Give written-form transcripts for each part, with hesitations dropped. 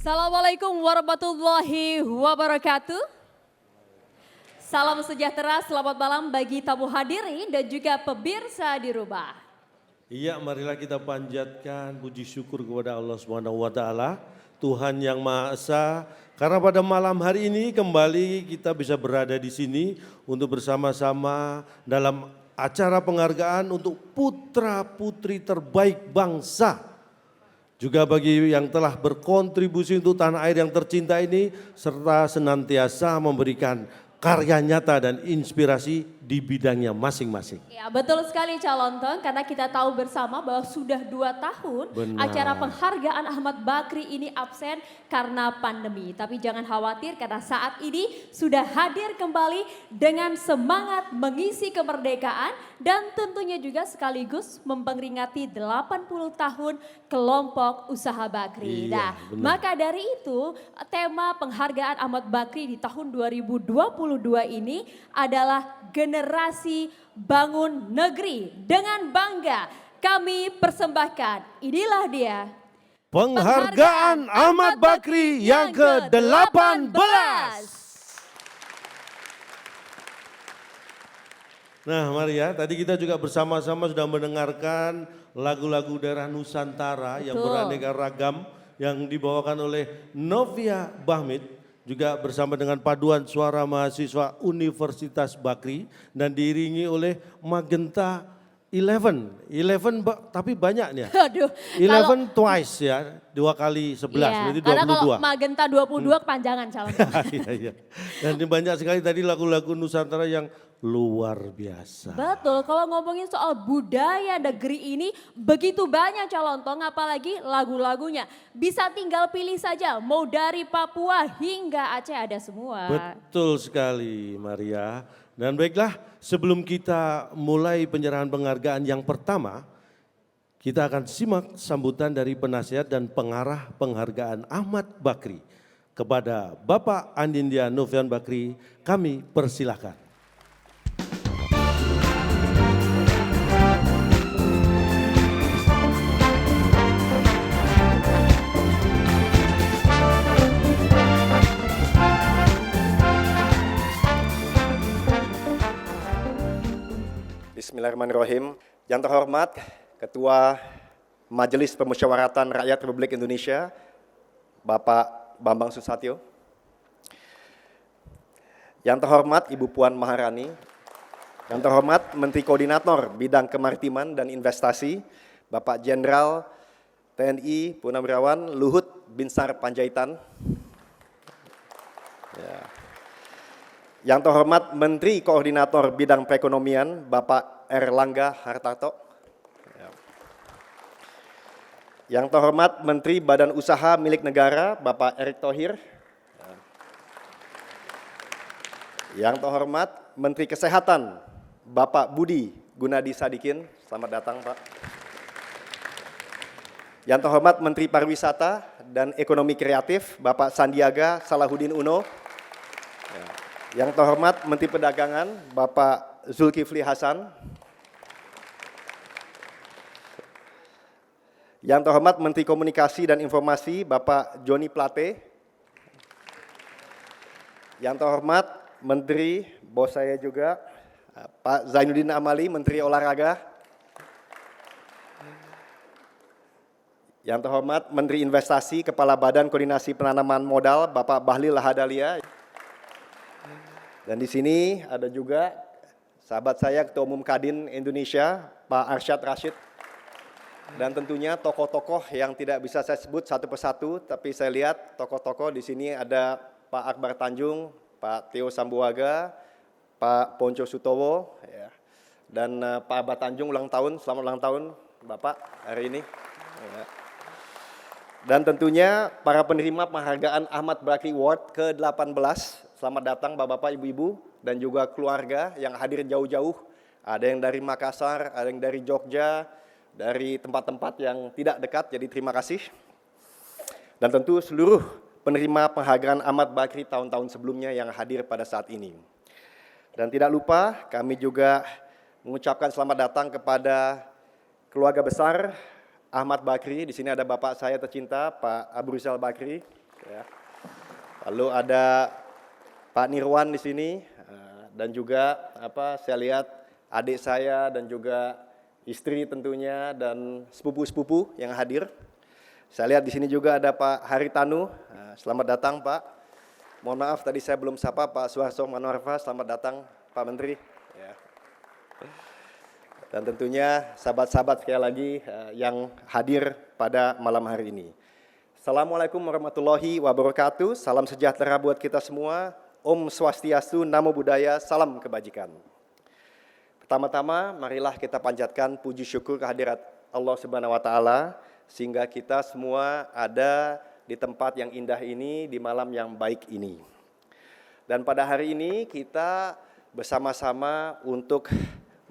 Assalamualaikum warahmatullahi wabarakatuh. Salam sejahtera, selamat malam bagi tamu hadirin dan juga pemirsa di rumah. Iya, marilah kita panjatkan puji syukur kepada Allah Subhanahu wa taala, Tuhan yang Maha Esa. Karena pada malam hari ini kembali kita bisa berada di sini untuk bersama-sama dalam acara penghargaan untuk putra-putri terbaik bangsa. Juga bagi yang telah berkontribusi untuk tanah air yang tercinta ini serta senantiasa memberikan karya nyata dan inspirasi di bidangnya masing-masing. Ya betul sekali Calonton, karena kita tahu bersama bahwa sudah 2 tahun acara penghargaan Ahmad Bakri ini absen karena pandemi. Tapi jangan khawatir karena saat ini sudah hadir kembali dengan semangat mengisi kemerdekaan dan tentunya juga sekaligus memperingati 80 tahun kelompok usaha Bakri. Iya, maka dari itu tema penghargaan Ahmad Bakri di tahun 2022 ini adalah generasi bangun negeri. Dengan bangga kami persembahkan, inilah dia Penghargaan Ahmad Bakri yang ke-18. Nah mari ya, tadi kita juga bersama-sama sudah mendengarkan lagu-lagu daerah Nusantara yang beraneka ragam yang dibawakan oleh Novia Bahmid. Juga bersama dengan paduan suara mahasiswa Universitas Bakri dan diiringi oleh Magenta 11 tapi banyak nih ya. Aduh, 11 twice ya, 2 kali 11 berarti 22. Karena kalau Magenta 22 kepanjangan calon. Iya. Dan banyak sekali tadi lagu-lagu Nusantara yang luar biasa. Betul, kalau ngomongin soal budaya negeri ini begitu banyak Calontong, apalagi lagu-lagunya. Bisa tinggal pilih saja, mau dari Papua hingga Aceh ada semua. Betul sekali Maria. Dan baiklah, sebelum kita mulai penyerahan penghargaan yang pertama, kita akan simak sambutan dari penasihat dan pengarah penghargaan Ahmad Bakri. Kepada Bapak Andindya Novian Bakri, kami persilahkan. Bismillahirrahmanirrahim. Yang terhormat Ketua Majelis Permusyawaratan Rakyat Republik Indonesia, Bapak Bambang Susatyo. Yang terhormat Ibu Puan Maharani. Yang terhormat Menteri Koordinator Bidang Kemaritiman dan Investasi, Bapak Jenderal TNI Purnawirawan Luhut Binsar Panjaitan. Yang terhormat Menteri Koordinator Bidang Perekonomian, Bapak Erlangga Hartarto. Yang terhormat Menteri Badan Usaha Milik Negara, Bapak Erick Thohir. Yang terhormat Menteri Kesehatan, Bapak Budi Gunadi Sadikin. Selamat datang, Pak. Yang terhormat Menteri Pariwisata dan Ekonomi Kreatif, Bapak Sandiaga Salahuddin Uno. Yang terhormat Menteri Perdagangan, Bapak Zulkifli Hasan. Yang terhormat Menteri Komunikasi dan Informasi, Bapak Joni Plate. Yang terhormat Menteri, bos saya juga, Pak Zainuddin Amali, Menteri Olahraga. Yang terhormat Menteri Investasi, Kepala Badan Koordinasi Penanaman Modal, Bapak Bahlil Lahadalia. Dan di sini ada juga sahabat saya Ketua Umum Kadin Indonesia, Pak Arsyad Rashid. Dan tentunya tokoh-tokoh yang tidak bisa saya sebut satu persatu, tapi saya lihat tokoh-tokoh di sini ada Pak Akbar Tanjung, Pak Theo Sambuaga, Pak Ponco Sutowo, dan Pak Akbar Tanjung ulang tahun, selamat ulang tahun Bapak hari ini. Dan tentunya para penerima penghargaan Ahmad Bakri Award ke-18. Selamat datang Bapak-Bapak, Ibu-Ibu, dan juga keluarga yang hadir jauh-jauh. Ada yang dari Makassar, ada yang dari Jogja, dari tempat-tempat yang tidak dekat, jadi terima kasih. Dan tentu seluruh penerima penghargaan Ahmad Bakri tahun-tahun sebelumnya yang hadir pada saat ini. Dan tidak lupa kami juga mengucapkan selamat datang kepada keluarga besar Ahmad Bakri. Di sini ada bapak saya tercinta, Pak Abu Rizal Bakri. Ya. Lalu ada Pak Nirwan di sini dan juga saya lihat adik saya dan juga istri tentunya dan sepupu-sepupu yang hadir. Saya lihat di sini juga ada Pak Haritanu. Selamat datang Pak. Mohon maaf tadi saya belum sapa Pak Suharto Manoarfa. Selamat datang Pak Menteri. Ya. Dan tentunya sahabat-sahabat sekali lagi yang hadir pada malam hari ini. Assalamualaikum warahmatullahi wabarakatuh. Salam sejahtera buat kita semua. Om Swastiastu, Namo Buddhaya, salam kebajikan. Pertama-tama, marilah kita panjatkan puji syukur kehadirat Allah Subhanahu wa taala sehingga kita semua ada di tempat yang indah ini, di malam yang baik ini. Dan pada hari ini kita bersama-sama untuk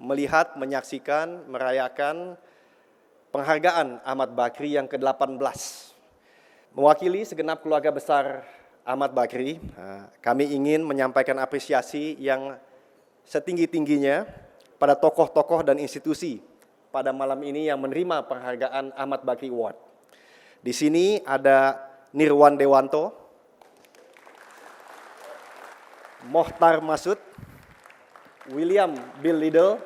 melihat, menyaksikan, merayakan penghargaan Ahmad Bakri yang ke-18. Mewakili segenap keluarga besar Ahmad Bakri, kami ingin menyampaikan apresiasi yang setinggi-tingginya pada tokoh-tokoh dan institusi pada malam ini yang menerima penghargaan Ahmad Bakri Award. Di sini ada Nirwan Dewanto, Mohtar Masud, William Bill Liddle,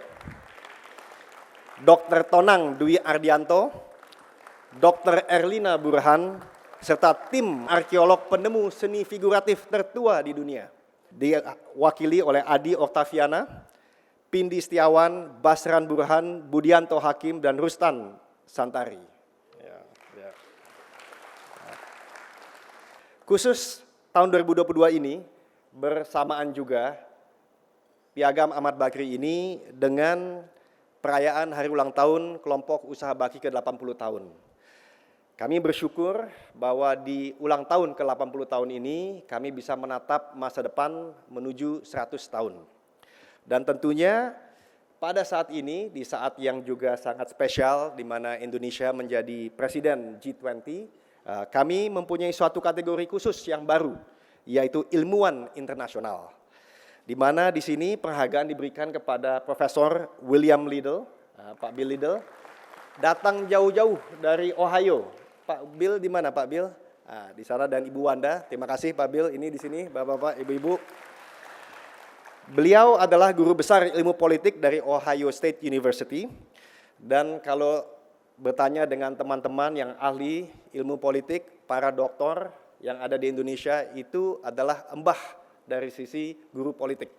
Dr. Tonang Dwi Ardianto, Dr. Erlina Burhan, serta tim arkeolog penemu seni figuratif tertua di dunia. Diwakili oleh Adi Oktaviana, Pindi Setiawan, Basran Burhan, Budianto Hakim, dan Rustan Santari. Khusus tahun 2022 ini bersamaan juga Piagam Ahmad Bakri ini dengan perayaan hari ulang tahun kelompok usaha Bakri ke-80 tahun. Kami bersyukur bahwa di ulang tahun ke-80 tahun ini kami bisa menatap masa depan menuju 100 tahun. Dan tentunya pada saat ini, di saat yang juga sangat spesial di mana Indonesia menjadi presiden G20, kami mempunyai suatu kategori khusus yang baru, yaitu ilmuwan internasional. Di mana di sini penghargaan diberikan kepada Profesor William Liddle, Pak Bill Liddle, datang jauh-jauh dari Ohio. Pak Bill di mana Pak Bill? Di sana, dan Ibu Wanda. Terima kasih Pak Bill, ini di sini Bapak-bapak, Ibu-ibu. Beliau adalah guru besar ilmu politik dari Ohio State University. Dan kalau bertanya dengan teman-teman yang ahli ilmu politik, para doktor yang ada di Indonesia, itu adalah embah dari sisi guru politik.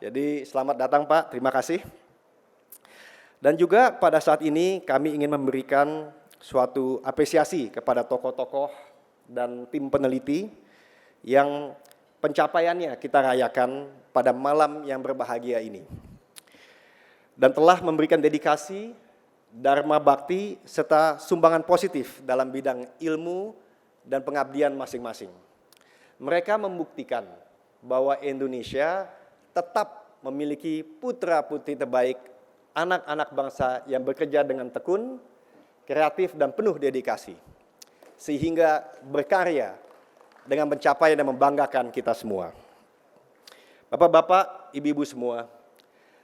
Jadi selamat datang Pak, terima kasih. Dan juga pada saat ini kami ingin memberikan suatu apresiasi kepada tokoh-tokoh dan tim peneliti yang pencapaiannya kita rayakan pada malam yang berbahagia ini. Dan telah memberikan dedikasi, dharma bakti, serta sumbangan positif dalam bidang ilmu dan pengabdian masing-masing. Mereka membuktikan bahwa Indonesia tetap memiliki putra-putri terbaik, anak-anak bangsa yang bekerja dengan tekun, kreatif, dan penuh dedikasi, sehingga berkarya dengan mencapai dan membanggakan kita semua. Bapak-bapak, ibu-ibu semua,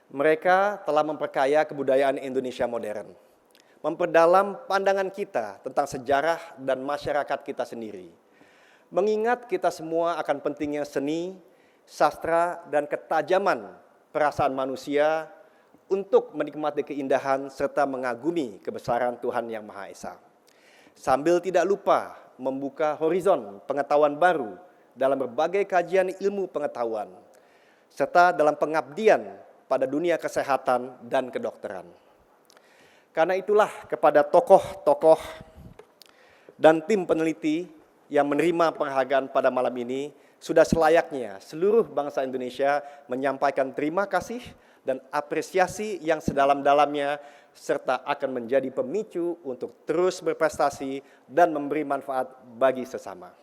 mereka telah memperkaya kebudayaan Indonesia modern, memperdalam pandangan kita tentang sejarah dan masyarakat kita sendiri, mengingat kita semua akan pentingnya seni, sastra, dan ketajaman perasaan manusia untuk menikmati keindahan serta mengagumi kebesaran Tuhan Yang Maha Esa. Sambil tidak lupa membuka horizon pengetahuan baru dalam berbagai kajian ilmu pengetahuan, serta dalam pengabdian pada dunia kesehatan dan kedokteran. Karena itulah kepada tokoh-tokoh dan tim peneliti yang menerima penghargaan pada malam ini, sudah selayaknya seluruh bangsa Indonesia menyampaikan terima kasih dan apresiasi yang sedalam-dalamnya, serta akan menjadi pemicu untuk terus berprestasi dan memberi manfaat bagi sesama.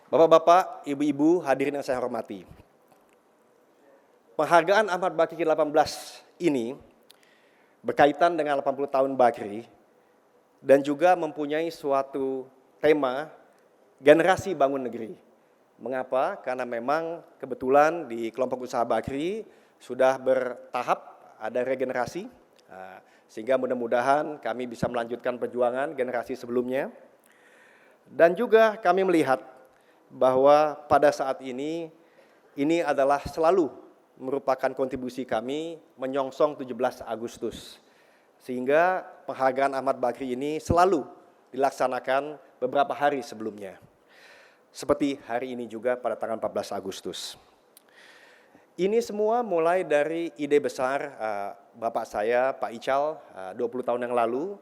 Bapak-bapak, ibu-ibu, hadirin yang saya hormati. Penghargaan Ahmad Bakri ke-18 ini berkaitan dengan 80 tahun Bakri dan juga mempunyai suatu tema generasi bangun negeri. Mengapa? Karena memang kebetulan di kelompok usaha Bakri sudah bertahap ada regenerasi. Sehingga mudah-mudahan kami bisa melanjutkan perjuangan generasi sebelumnya. Dan juga kami melihat bahwa pada saat ini adalah selalu merupakan kontribusi kami menyongsong 17 Agustus. Sehingga penghargaan Ahmad Bakri ini selalu dilaksanakan beberapa hari sebelumnya. Seperti hari ini juga pada tanggal 14 Agustus. Ini semua mulai dari ide besar Bapak saya, Pak Ical, 20 tahun yang lalu,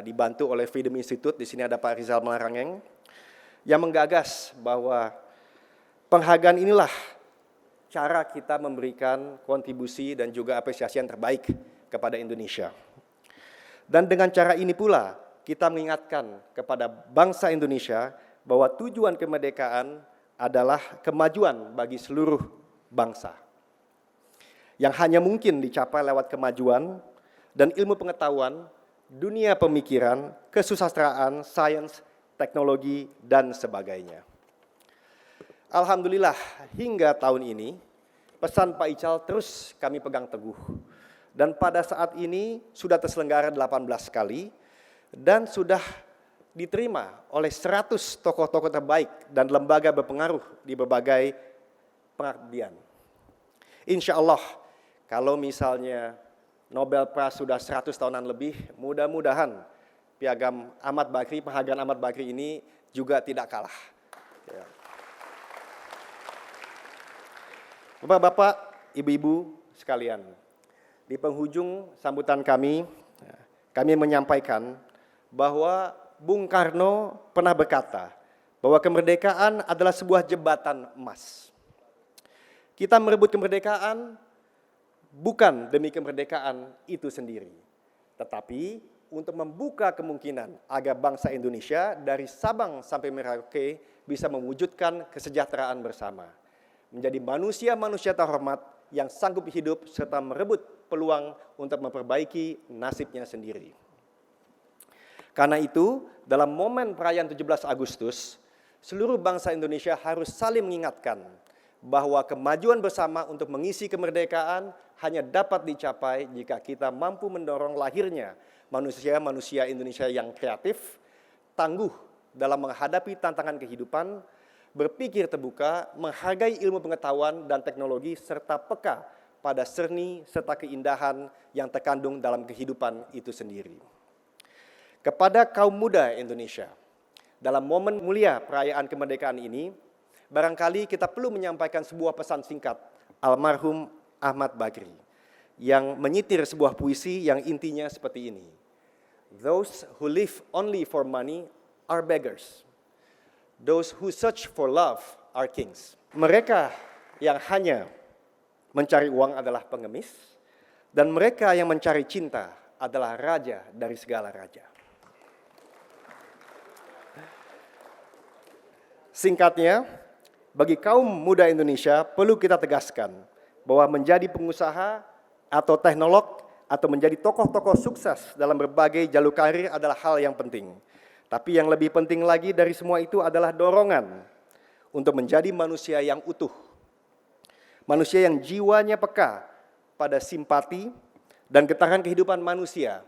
dibantu oleh Freedom Institute, di sini ada Pak Rizal Melarangeng, yang menggagas bahwa penghargaan inilah cara kita memberikan kontribusi dan juga apresiasi yang terbaik kepada Indonesia. Dan dengan cara ini pula kita mengingatkan kepada bangsa Indonesia bahwa tujuan kemerdekaan adalah kemajuan bagi seluruh bangsa. Yang hanya mungkin dicapai lewat kemajuan dan ilmu pengetahuan, dunia pemikiran, kesusastraan, sains, teknologi, dan sebagainya. Alhamdulillah hingga tahun ini pesan Pak Ical terus kami pegang teguh. Dan pada saat ini sudah terselenggara 18 kali dan sudah diterima oleh 100 tokoh-tokoh terbaik dan lembaga berpengaruh di berbagai pengabdian. Insya Allah kalau misalnya Nobel Prize sudah 100 tahunan lebih, mudah-mudahan piagam Ahmad Bakri, penghargaan Ahmad Bakri ini juga tidak kalah. Ya. Bapak-bapak, ibu-ibu sekalian, di penghujung sambutan kami menyampaikan bahwa Bung Karno pernah berkata bahwa kemerdekaan adalah sebuah jembatan emas. Kita merebut kemerdekaan bukan demi kemerdekaan itu sendiri, tetapi untuk membuka kemungkinan agar bangsa Indonesia dari Sabang sampai Merauke bisa mewujudkan kesejahteraan bersama. Menjadi manusia-manusia terhormat yang sanggup hidup serta merebut peluang untuk memperbaiki nasibnya sendiri. Karena itu, dalam momen perayaan 17 Agustus, seluruh bangsa Indonesia harus saling mengingatkan bahwa kemajuan bersama untuk mengisi kemerdekaan hanya dapat dicapai jika kita mampu mendorong lahirnya manusia-manusia Indonesia yang kreatif, tangguh dalam menghadapi tantangan kehidupan, berpikir terbuka, menghargai ilmu pengetahuan dan teknologi, serta peka pada seni serta keindahan yang terkandung dalam kehidupan itu sendiri. Kepada kaum muda Indonesia, dalam momen mulia perayaan kemerdekaan ini, barangkali kita perlu menyampaikan sebuah pesan singkat almarhum Ahmad Bakri yang menyitir sebuah puisi yang intinya seperti ini. Those who live only for money are beggars. Those who search for love are kings. Mereka yang hanya mencari uang adalah pengemis, dan mereka yang mencari cinta adalah raja dari segala raja. Singkatnya, bagi kaum muda Indonesia perlu kita tegaskan bahwa menjadi pengusaha atau teknolog atau menjadi tokoh-tokoh sukses dalam berbagai jalur karir adalah hal yang penting. Tapi yang lebih penting lagi dari semua itu adalah dorongan untuk menjadi manusia yang utuh. Manusia yang jiwanya peka pada simpati dan getaran kehidupan manusia,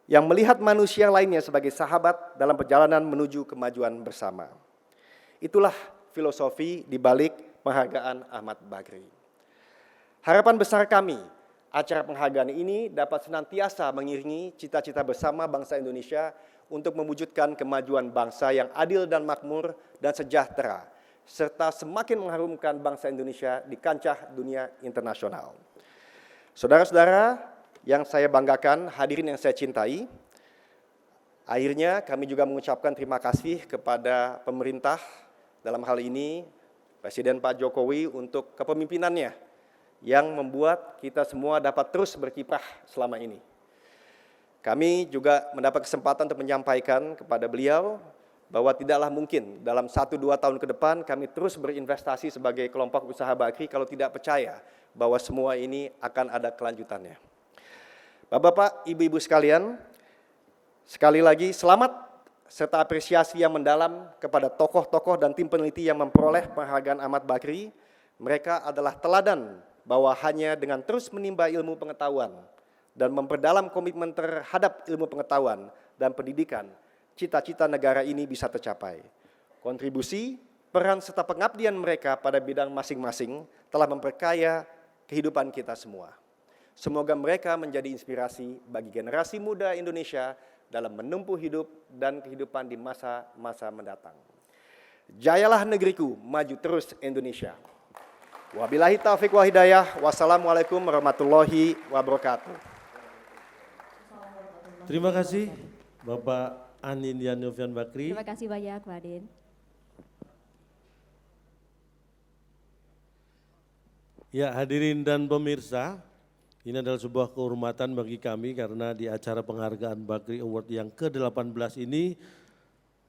yang melihat manusia lainnya sebagai sahabat dalam perjalanan menuju kemajuan bersama. Itulah filosofi di balik penghargaan Ahmad Bakri. Harapan besar kami, acara penghargaan ini dapat senantiasa mengiringi cita-cita bersama bangsa Indonesia untuk mewujudkan kemajuan bangsa yang adil dan makmur dan sejahtera, serta semakin mengharumkan bangsa Indonesia di kancah dunia internasional. Saudara-saudara yang saya banggakan, hadirin yang saya cintai, akhirnya kami juga mengucapkan terima kasih kepada pemerintah, dalam hal ini Presiden Pak Jokowi untuk kepemimpinannya yang membuat kita semua dapat terus berkiprah selama ini. Kami juga mendapat kesempatan untuk menyampaikan kepada beliau bahwa tidaklah mungkin dalam 1-2 tahun ke depan kami terus berinvestasi sebagai kelompok usaha Bakri kalau tidak percaya bahwa semua ini akan ada kelanjutannya. Bapak-bapak, ibu-ibu sekalian, sekali lagi selamat serta apresiasi yang mendalam kepada tokoh-tokoh dan tim peneliti yang memperoleh penghargaan Ahmad Bakri. Mereka adalah teladan bahwa hanya dengan terus menimba ilmu pengetahuan dan memperdalam komitmen terhadap ilmu pengetahuan dan pendidikan, cita-cita negara ini bisa tercapai. Kontribusi, peran serta pengabdian mereka pada bidang masing-masing telah memperkaya kehidupan kita semua. Semoga mereka menjadi inspirasi bagi generasi muda Indonesia dalam menempuh hidup dan kehidupan di masa-masa mendatang. Jayalah negeriku, maju terus Indonesia. Wabillahi taufiq wal hidayah. Wassalamualaikum warahmatullahi wabarakatuh. Terima kasih Bapak Anindya Novian Bakri. Terima kasih banyak Pak Adin. Ya, hadirin dan pemirsa, ini adalah sebuah kehormatan bagi kami karena di acara penghargaan Bakri Award yang ke-18 ini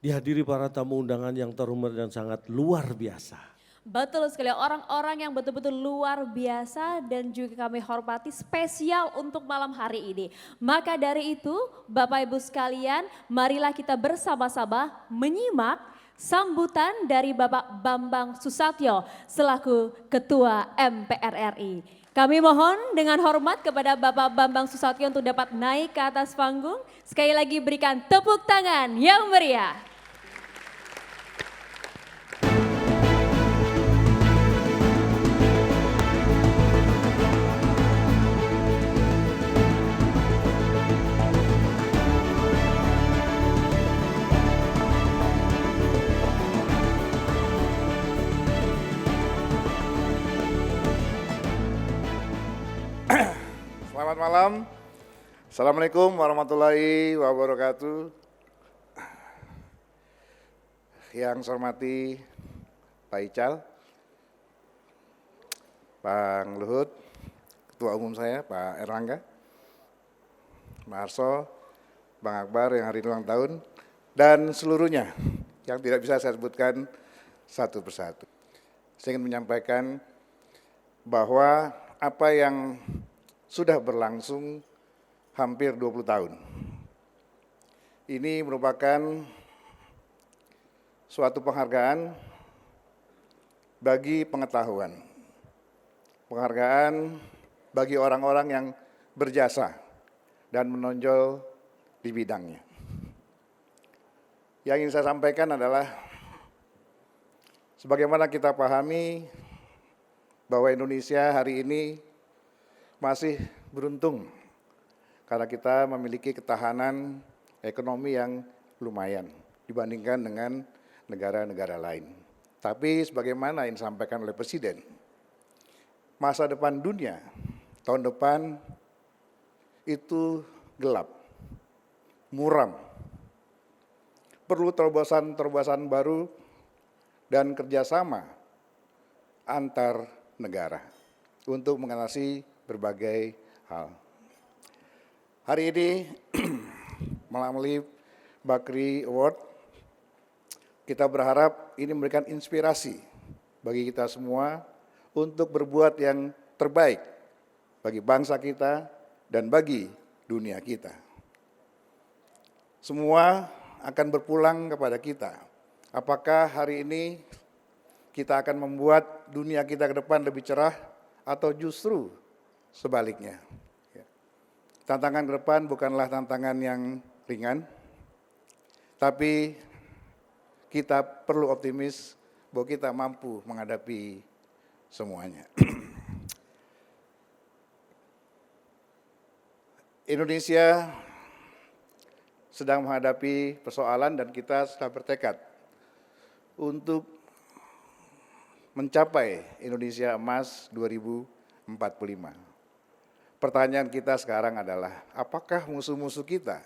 dihadiri para tamu undangan yang terhormat dan sangat luar biasa. Betul sekali, orang-orang yang betul-betul luar biasa dan juga kami hormati spesial untuk malam hari ini. Maka dari itu Bapak Ibu sekalian, marilah kita bersama-sama menyimak sambutan dari Bapak Bambang Susatyo selaku Ketua MPR RI. Kami mohon dengan hormat kepada Bapak Bambang Susatyo untuk dapat naik ke atas panggung. Sekali lagi berikan tepuk tangan yang meriah. Selamat malam. Assalamualaikum warahmatullahi wabarakatuh. Yang saya hormati Pak Ical, Pak Luhut, Ketua Umum saya Pak Erlangga, Pak Arso, Bang Akbar yang hari ini ulang tahun, dan seluruhnya yang tidak bisa saya sebutkan satu persatu. Saya ingin menyampaikan bahwa apa yang sudah berlangsung hampir 20 tahun. Ini merupakan suatu penghargaan bagi pengetahuan. Penghargaan bagi orang-orang yang berjasa dan menonjol di bidangnya. Yang ingin saya sampaikan adalah sebagaimana kita pahami bahwa Indonesia hari ini masih beruntung karena kita memiliki ketahanan ekonomi yang lumayan dibandingkan dengan negara-negara lain. Tapi sebagaimana yang disampaikan oleh Presiden, masa depan dunia tahun depan itu gelap, muram. Perlu terobosan-terobosan baru dan kerjasama antar negara untuk mengatasi berbagai hal. Hari ini melalui Bakri Award, kita berharap ini memberikan inspirasi bagi kita semua untuk berbuat yang terbaik bagi bangsa kita dan bagi dunia kita. Semua akan berpulang kepada kita. Apakah hari ini kita akan membuat dunia kita ke depan lebih cerah atau justru sebaliknya. Tantangan ke depan bukanlah tantangan yang ringan, tapi kita perlu optimis bahwa kita mampu menghadapi semuanya. Indonesia sedang menghadapi persoalan dan kita sudah bertekad untuk mencapai Indonesia Emas 2045. Pertanyaan kita sekarang adalah, apakah musuh-musuh kita,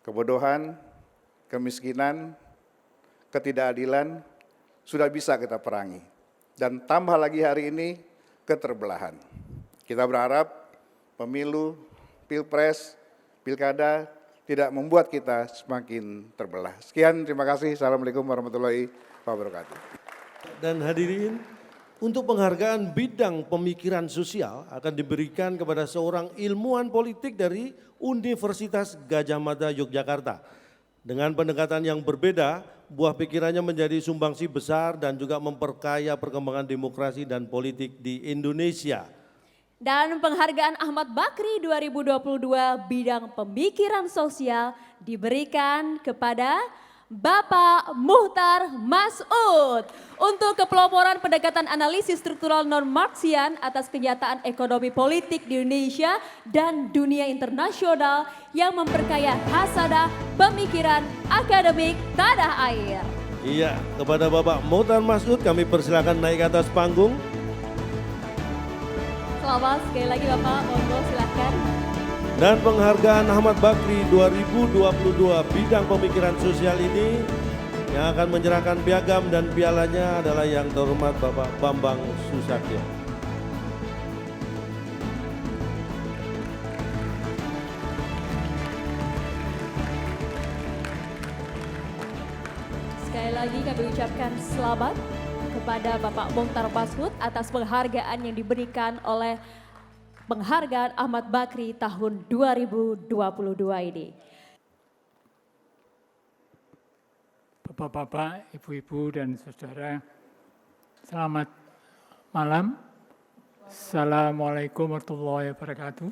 kebodohan, kemiskinan, ketidakadilan, sudah bisa kita perangi. Dan tambah lagi hari ini, keterbelahan. Kita berharap pemilu, pilpres, pilkada tidak membuat kita semakin terbelah. Sekian, terima kasih. Assalamualaikum warahmatullahi wabarakatuh. Dan hadirin, untuk penghargaan bidang pemikiran sosial akan diberikan kepada seorang ilmuwan politik dari Universitas Gadjah Mada Yogyakarta. Dengan pendekatan yang berbeda, buah pikirannya menjadi sumbangsi besar dan juga memperkaya perkembangan demokrasi dan politik di Indonesia. Dan penghargaan Ahmad Bakri 2022 bidang pemikiran sosial diberikan kepada Bapak Muhtar Masud untuk kepeloporan pendekatan analisis struktural non-Marxian atas kenyataan ekonomi politik di Indonesia dan dunia internasional yang memperkaya hasanah pemikiran akademik tanah air. Iya, kepada Bapak Muhtar Masud kami persilakan naik ke atas panggung. Selamat sekali lagi Bapak, monggo silakan. Dan penghargaan Ahmad Bakri 2022 bidang pemikiran sosial ini yang akan menyerahkan piagam dan pialanya adalah yang terhormat Bapak Bambang Susatyo. Sekali lagi kami ucapkan selamat kepada Bapak Muhtar Masud atas penghargaan yang diberikan oleh penghargaan Ahmad Bakri tahun 2022 ini. Bapak-bapak, ibu-ibu dan saudara, selamat malam. Assalamualaikum warahmatullahi wabarakatuh.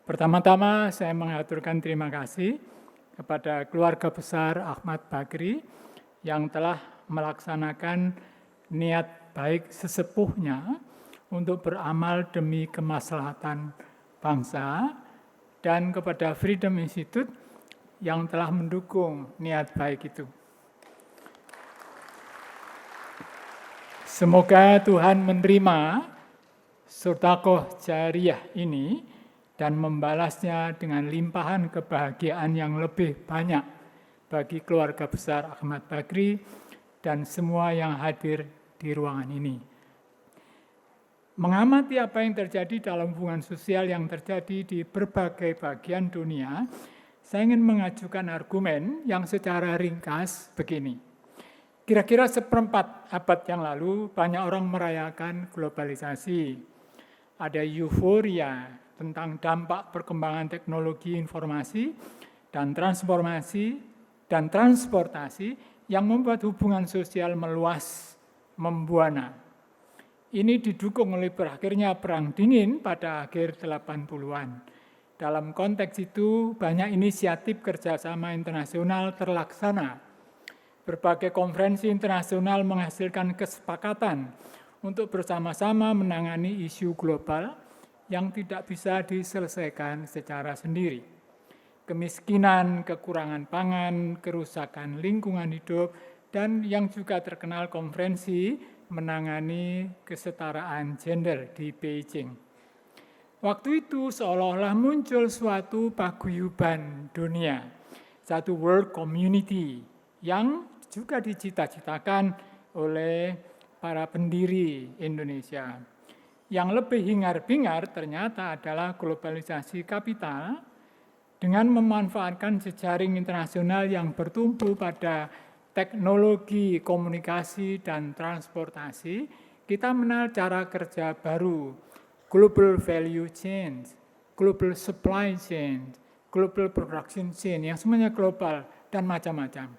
Pertama-tama saya mengaturkan terima kasih kepada keluarga besar Ahmad Bakri yang telah melaksanakan niat baik sesepuhnya untuk beramal demi kemaslahatan bangsa, dan kepada Freedom Institute yang telah mendukung niat baik itu. Semoga Tuhan menerima sedekah jariyah ini dan membalasnya dengan limpahan kebahagiaan yang lebih banyak bagi keluarga besar Ahmad Bakri dan semua yang hadir di ruangan ini. Mengamati apa yang terjadi dalam hubungan sosial yang terjadi di berbagai bagian dunia, saya ingin mengajukan argumen yang secara ringkas begini. Kira-kira seperempat abad yang lalu banyak orang merayakan globalisasi. Ada euforia tentang dampak perkembangan teknologi informasi dan transformasi dan transportasi yang membuat hubungan sosial meluas, membuana. Ini didukung oleh berakhirnya Perang Dingin pada akhir 80-an. Dalam konteks itu, banyak inisiatif kerjasama internasional terlaksana. Berbagai konferensi internasional menghasilkan kesepakatan untuk bersama-sama menangani isu global yang tidak bisa diselesaikan secara sendiri. Kemiskinan, kekurangan pangan, kerusakan lingkungan hidup, dan yang juga terkenal konferensi menangani kesetaraan gender di Beijing. Waktu itu seolah-olah muncul suatu paguyuban dunia, satu world community yang juga dicita-citakan oleh para pendiri Indonesia. Yang lebih hingar-bingar ternyata adalah globalisasi kapital dengan memanfaatkan jejaring internasional yang bertumpu pada teknologi, komunikasi, dan transportasi, kita mengenal cara kerja baru, global value chain, global supply chain, global production chain, yang semuanya global dan macam-macam.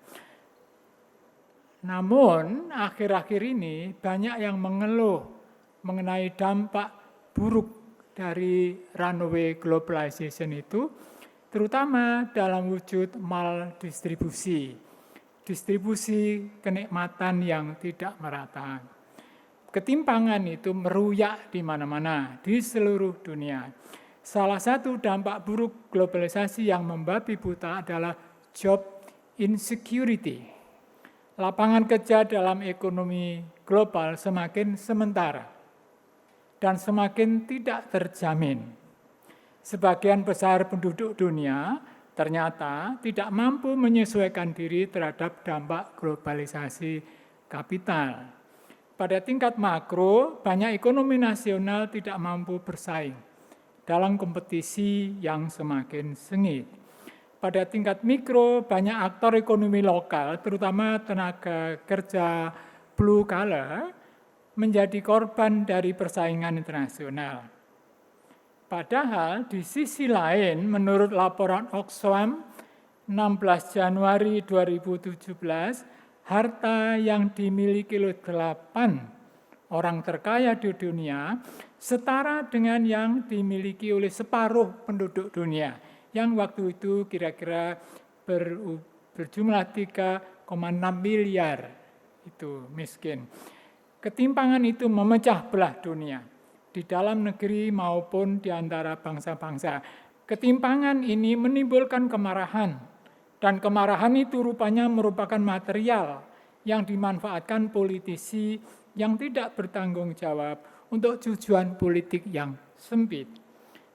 Namun, akhir-akhir ini banyak yang mengeluh mengenai dampak buruk dari runaway globalization itu, terutama dalam wujud maldistribusi. Distribusi kenikmatan yang tidak merata. Ketimpangan itu meruyak di mana-mana, di seluruh dunia. Salah satu dampak buruk globalisasi yang membabi buta adalah job insecurity. Lapangan kerja dalam ekonomi global semakin sementara dan semakin tidak terjamin. Sebagian besar penduduk dunia ternyata tidak mampu menyesuaikan diri terhadap dampak globalisasi kapital. Pada tingkat makro, banyak ekonomi nasional tidak mampu bersaing dalam kompetisi yang semakin sengit. Pada tingkat mikro, banyak aktor ekonomi lokal, terutama tenaga kerja blue collar, menjadi korban dari persaingan internasional. Padahal di sisi lain, menurut laporan Oxfam 16 Januari 2017, harta yang dimiliki oleh 8 orang terkaya di dunia setara dengan yang dimiliki oleh separuh penduduk dunia, yang waktu itu kira-kira berjumlah 3,6 miliar itu miskin. Ketimpangan itu memecah belah dunia, di dalam negeri maupun di antara bangsa-bangsa. Ketimpangan ini menimbulkan kemarahan, dan kemarahan itu rupanya merupakan material yang dimanfaatkan politisi yang tidak bertanggung jawab untuk tujuan politik yang sempit.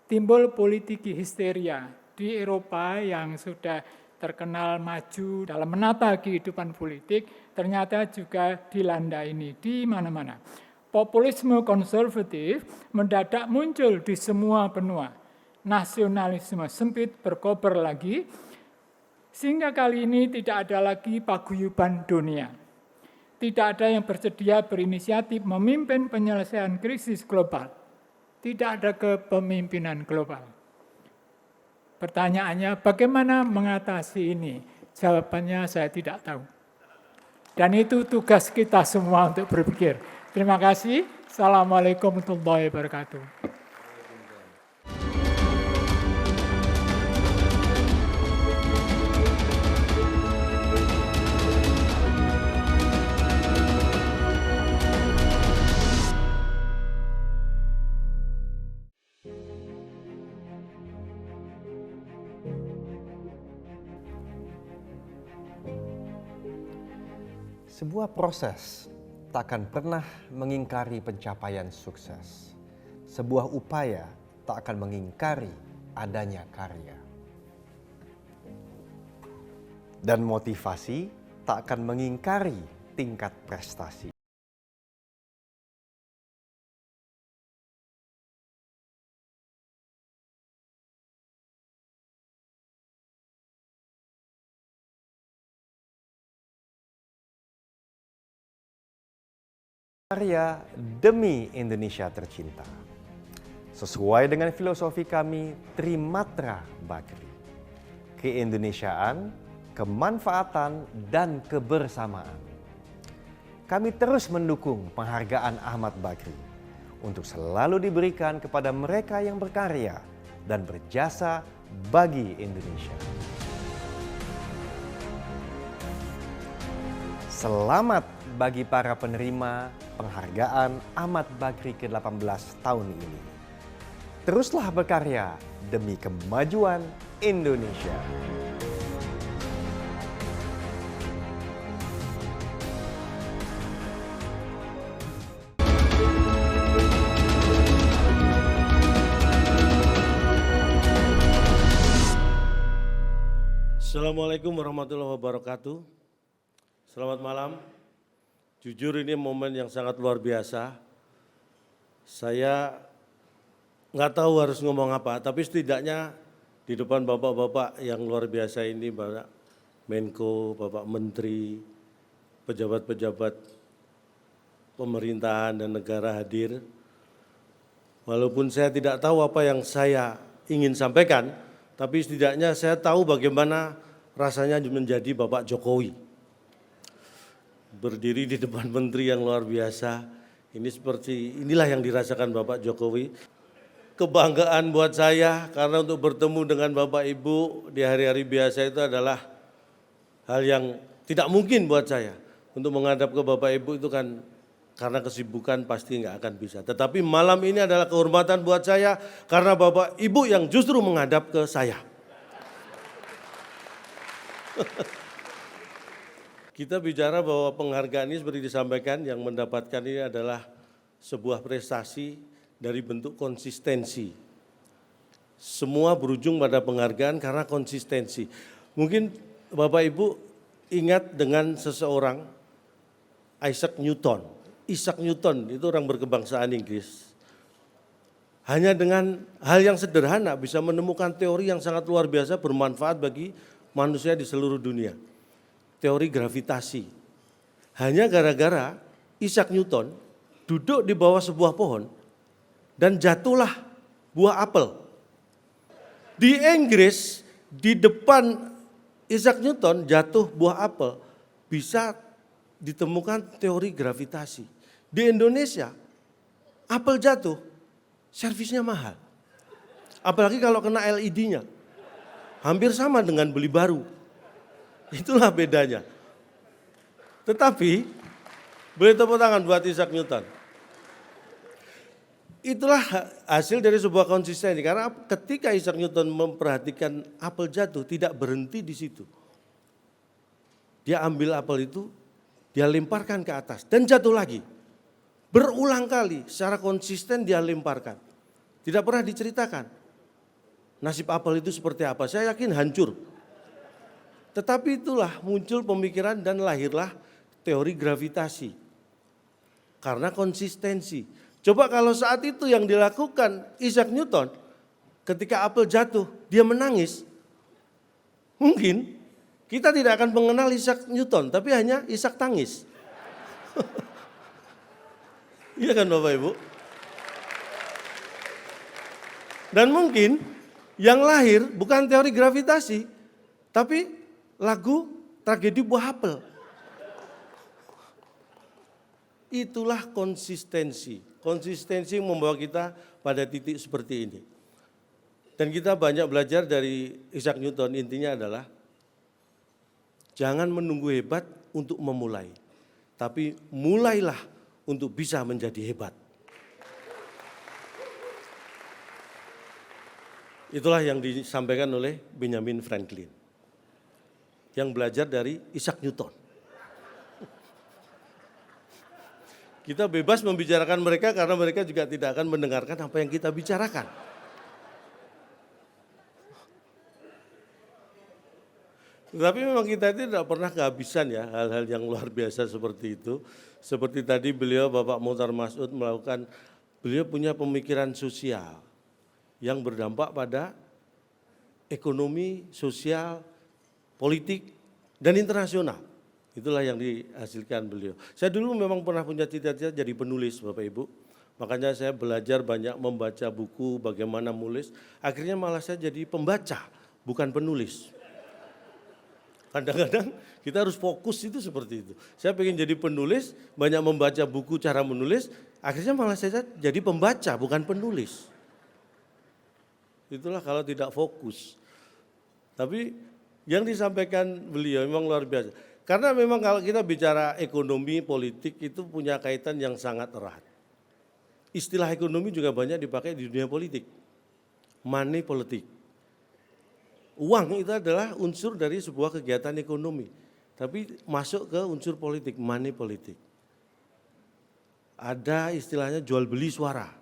Timbul politik histeria di Eropa yang sudah terkenal maju dalam menata kehidupan politik, ternyata juga dilanda ini di mana-mana. Populisme konservatif mendadak muncul di semua benua. Nasionalisme sempit berkobar lagi, sehingga kali ini tidak ada lagi paguyuban dunia. Tidak ada yang bersedia berinisiatif memimpin penyelesaian krisis global. Tidak ada kepemimpinan global. Pertanyaannya, bagaimana mengatasi ini? Jawabannya saya tidak tahu. Dan itu tugas kita semua untuk berpikir. Terima kasih. Assalamualaikum warahmatullahi wabarakatuh. Sebuah proses tak akan pernah mengingkari pencapaian sukses. Sebuah upaya tak akan mengingkari adanya karya. Dan motivasi tak akan mengingkari tingkat prestasi. Karya demi Indonesia tercinta. Sesuai dengan filosofi kami Trimatra Bakri. Keindonesiaan, kemanfaatan, dan kebersamaan. Kami terus mendukung penghargaan Ahmad Bakri untuk selalu diberikan kepada mereka yang berkarya dan berjasa bagi Indonesia. Selamat bagi para penerima penghargaan Ahmad Bakri ke-18 tahun ini. Teruslah berkarya demi kemajuan Indonesia. Assalamualaikum warahmatullahi wabarakatuh. Selamat malam. Jujur ini momen yang sangat luar biasa. Saya nggak tahu harus ngomong apa, tapi setidaknya di depan bapak-bapak yang luar biasa ini, Bapak Menko, Bapak Menteri, pejabat-pejabat pemerintahan dan negara hadir. Walaupun saya tidak tahu apa yang saya ingin sampaikan, tapi setidaknya saya tahu bagaimana rasanya menjadi Bapak Jokowi. Berdiri di depan menteri yang luar biasa, inilah yang dirasakan Bapak Jokowi. Kebanggaan buat saya karena untuk bertemu dengan Bapak Ibu di hari-hari biasa itu adalah hal yang tidak mungkin buat saya. Untuk menghadap ke Bapak Ibu itu kan karena kesibukan pasti nggak akan bisa. Tetapi malam ini adalah kehormatan buat saya karena Bapak Ibu yang justru menghadap ke saya. Kita bicara bahwa penghargaan ini seperti disampaikan yang mendapatkan ini adalah sebuah prestasi dari bentuk konsistensi. Semua berujung pada penghargaan karena konsistensi. Mungkin Bapak Ibu ingat dengan seseorang Isaac Newton. Isaac Newton itu orang berkebangsaan Inggris. Hanya dengan hal yang sederhana bisa menemukan teori yang sangat luar biasa bermanfaat bagi manusia di seluruh dunia. Teori gravitasi. Hanya gara-gara Isaac Newton duduk di bawah sebuah pohon dan jatuhlah buah apel. Di Inggris, di depan Isaac Newton jatuh buah apel, bisa ditemukan teori gravitasi. Di Indonesia, apel jatuh, servisnya mahal. Apalagi kalau kena LED-nya. Hampir sama dengan beli baru. Itulah bedanya. Tetapi, boleh tepuk tangan buat Isaac Newton. Itulah hasil dari sebuah konsistensi. Karena ketika Isaac Newton memperhatikan apel jatuh, tidak berhenti di situ. Dia ambil apel itu, dia lemparkan ke atas dan jatuh lagi. Berulang kali secara konsisten dia lemparkan. Tidak pernah diceritakan. Nasib apel itu seperti apa? Saya yakin hancur. Tetapi itulah muncul pemikiran dan lahirlah teori gravitasi. Karena konsistensi. Coba kalau saat itu yang dilakukan Isaac Newton, ketika apel jatuh, dia menangis. Mungkin kita tidak akan mengenal Isaac Newton, tapi hanya Isaac tangis. Iya kan Bapak Ibu? Dan mungkin yang lahir bukan teori gravitasi, tapi lagu tragedi buah apel. Itulah konsistensi. Konsistensi membawa kita pada titik seperti ini. Dan kita banyak belajar dari Isaac Newton, intinya adalah jangan menunggu hebat untuk memulai. Tapi mulailah untuk bisa menjadi hebat. Itulah yang disampaikan oleh Benjamin Franklin. Yang belajar dari Isaac Newton. Kita bebas membicarakan mereka karena mereka juga tidak akan mendengarkan apa yang kita bicarakan. Tapi memang kita itu tidak pernah kehabisan ya hal-hal yang luar biasa seperti itu. Seperti tadi Bapak Muhtar Mas'ud beliau punya pemikiran sosial yang berdampak pada ekonomi, sosial, politik, dan internasional. Itulah yang dihasilkan beliau. Saya dulu memang pernah punya cita-cita jadi penulis Bapak Ibu. Makanya saya belajar banyak membaca buku, bagaimana menulis. Akhirnya malah saya jadi pembaca, bukan penulis. Kadang-kadang kita harus fokus itu seperti itu. Saya pengen jadi penulis, banyak membaca buku cara menulis. Akhirnya malah saya jadi pembaca, bukan penulis. Itulah kalau tidak fokus. Tapi yang disampaikan beliau memang luar biasa. Karena memang kalau kita bicara ekonomi, politik itu punya kaitan yang sangat erat. Istilah ekonomi juga banyak dipakai di dunia politik. Money politik. Uang itu adalah unsur dari sebuah kegiatan ekonomi. Tapi masuk ke unsur politik, money politik. Ada istilahnya jual beli suara.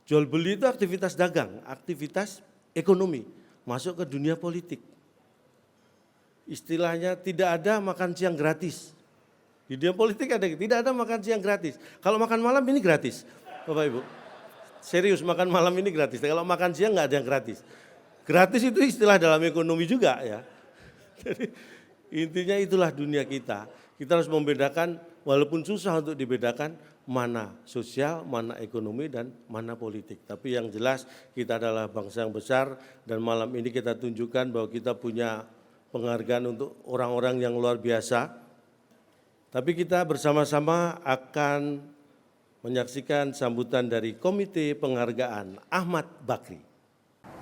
Jual beli itu aktivitas dagang, aktivitas ekonomi. Masuk ke dunia politik. Istilahnya tidak ada makan siang gratis. Di dunia politik tidak ada makan siang gratis. Kalau makan malam ini gratis, Bapak Ibu. Serius, makan malam ini gratis. Kalau makan siang nggak ada yang gratis. Gratis itu istilah dalam ekonomi juga ya. Jadi intinya itulah dunia kita. Kita harus membedakan, walaupun susah untuk dibedakan, mana sosial, mana ekonomi, dan mana politik. Tapi yang jelas kita adalah bangsa yang besar dan malam ini kita tunjukkan bahwa kita punya penghargaan untuk orang-orang yang luar biasa. Tapi kita bersama-sama akan menyaksikan sambutan dari Komite Penghargaan Ahmad Bakri.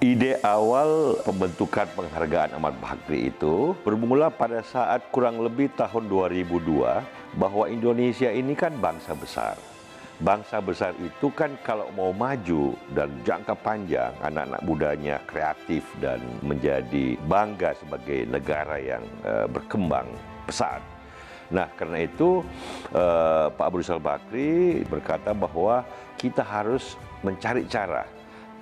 Ide awal pembentukan penghargaan Ahmad Bakri itu bermula pada saat kurang lebih tahun 2002 bahwa Indonesia ini kan bangsa besar. Bangsa besar itu kan kalau mau maju dan jangka panjang, anak-anak mudanya kreatif dan menjadi bangga sebagai negara yang berkembang pesat. Nah, karena itu Pak Abu Rizal Bakri berkata bahwa kita harus mencari cara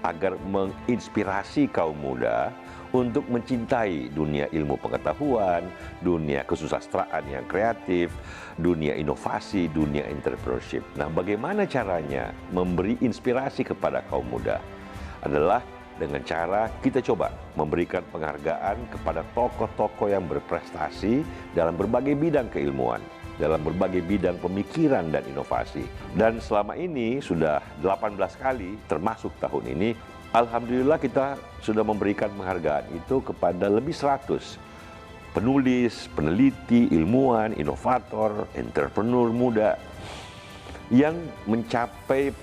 agar menginspirasi kaum muda untuk mencintai dunia ilmu pengetahuan, dunia kesusastraan yang kreatif, dunia inovasi, dunia entrepreneurship. Nah, bagaimana caranya memberi inspirasi kepada kaum muda? Adalah dengan cara kita coba memberikan penghargaan kepada tokoh-tokoh yang berprestasi dalam berbagai bidang keilmuan, dalam berbagai bidang pemikiran dan inovasi. Dan selama ini sudah 18 kali, termasuk tahun ini, alhamdulillah kita sudah memberikan penghargaan itu kepada lebih 100 penulis, peneliti, ilmuwan, inovator, entrepreneur muda yang mencapai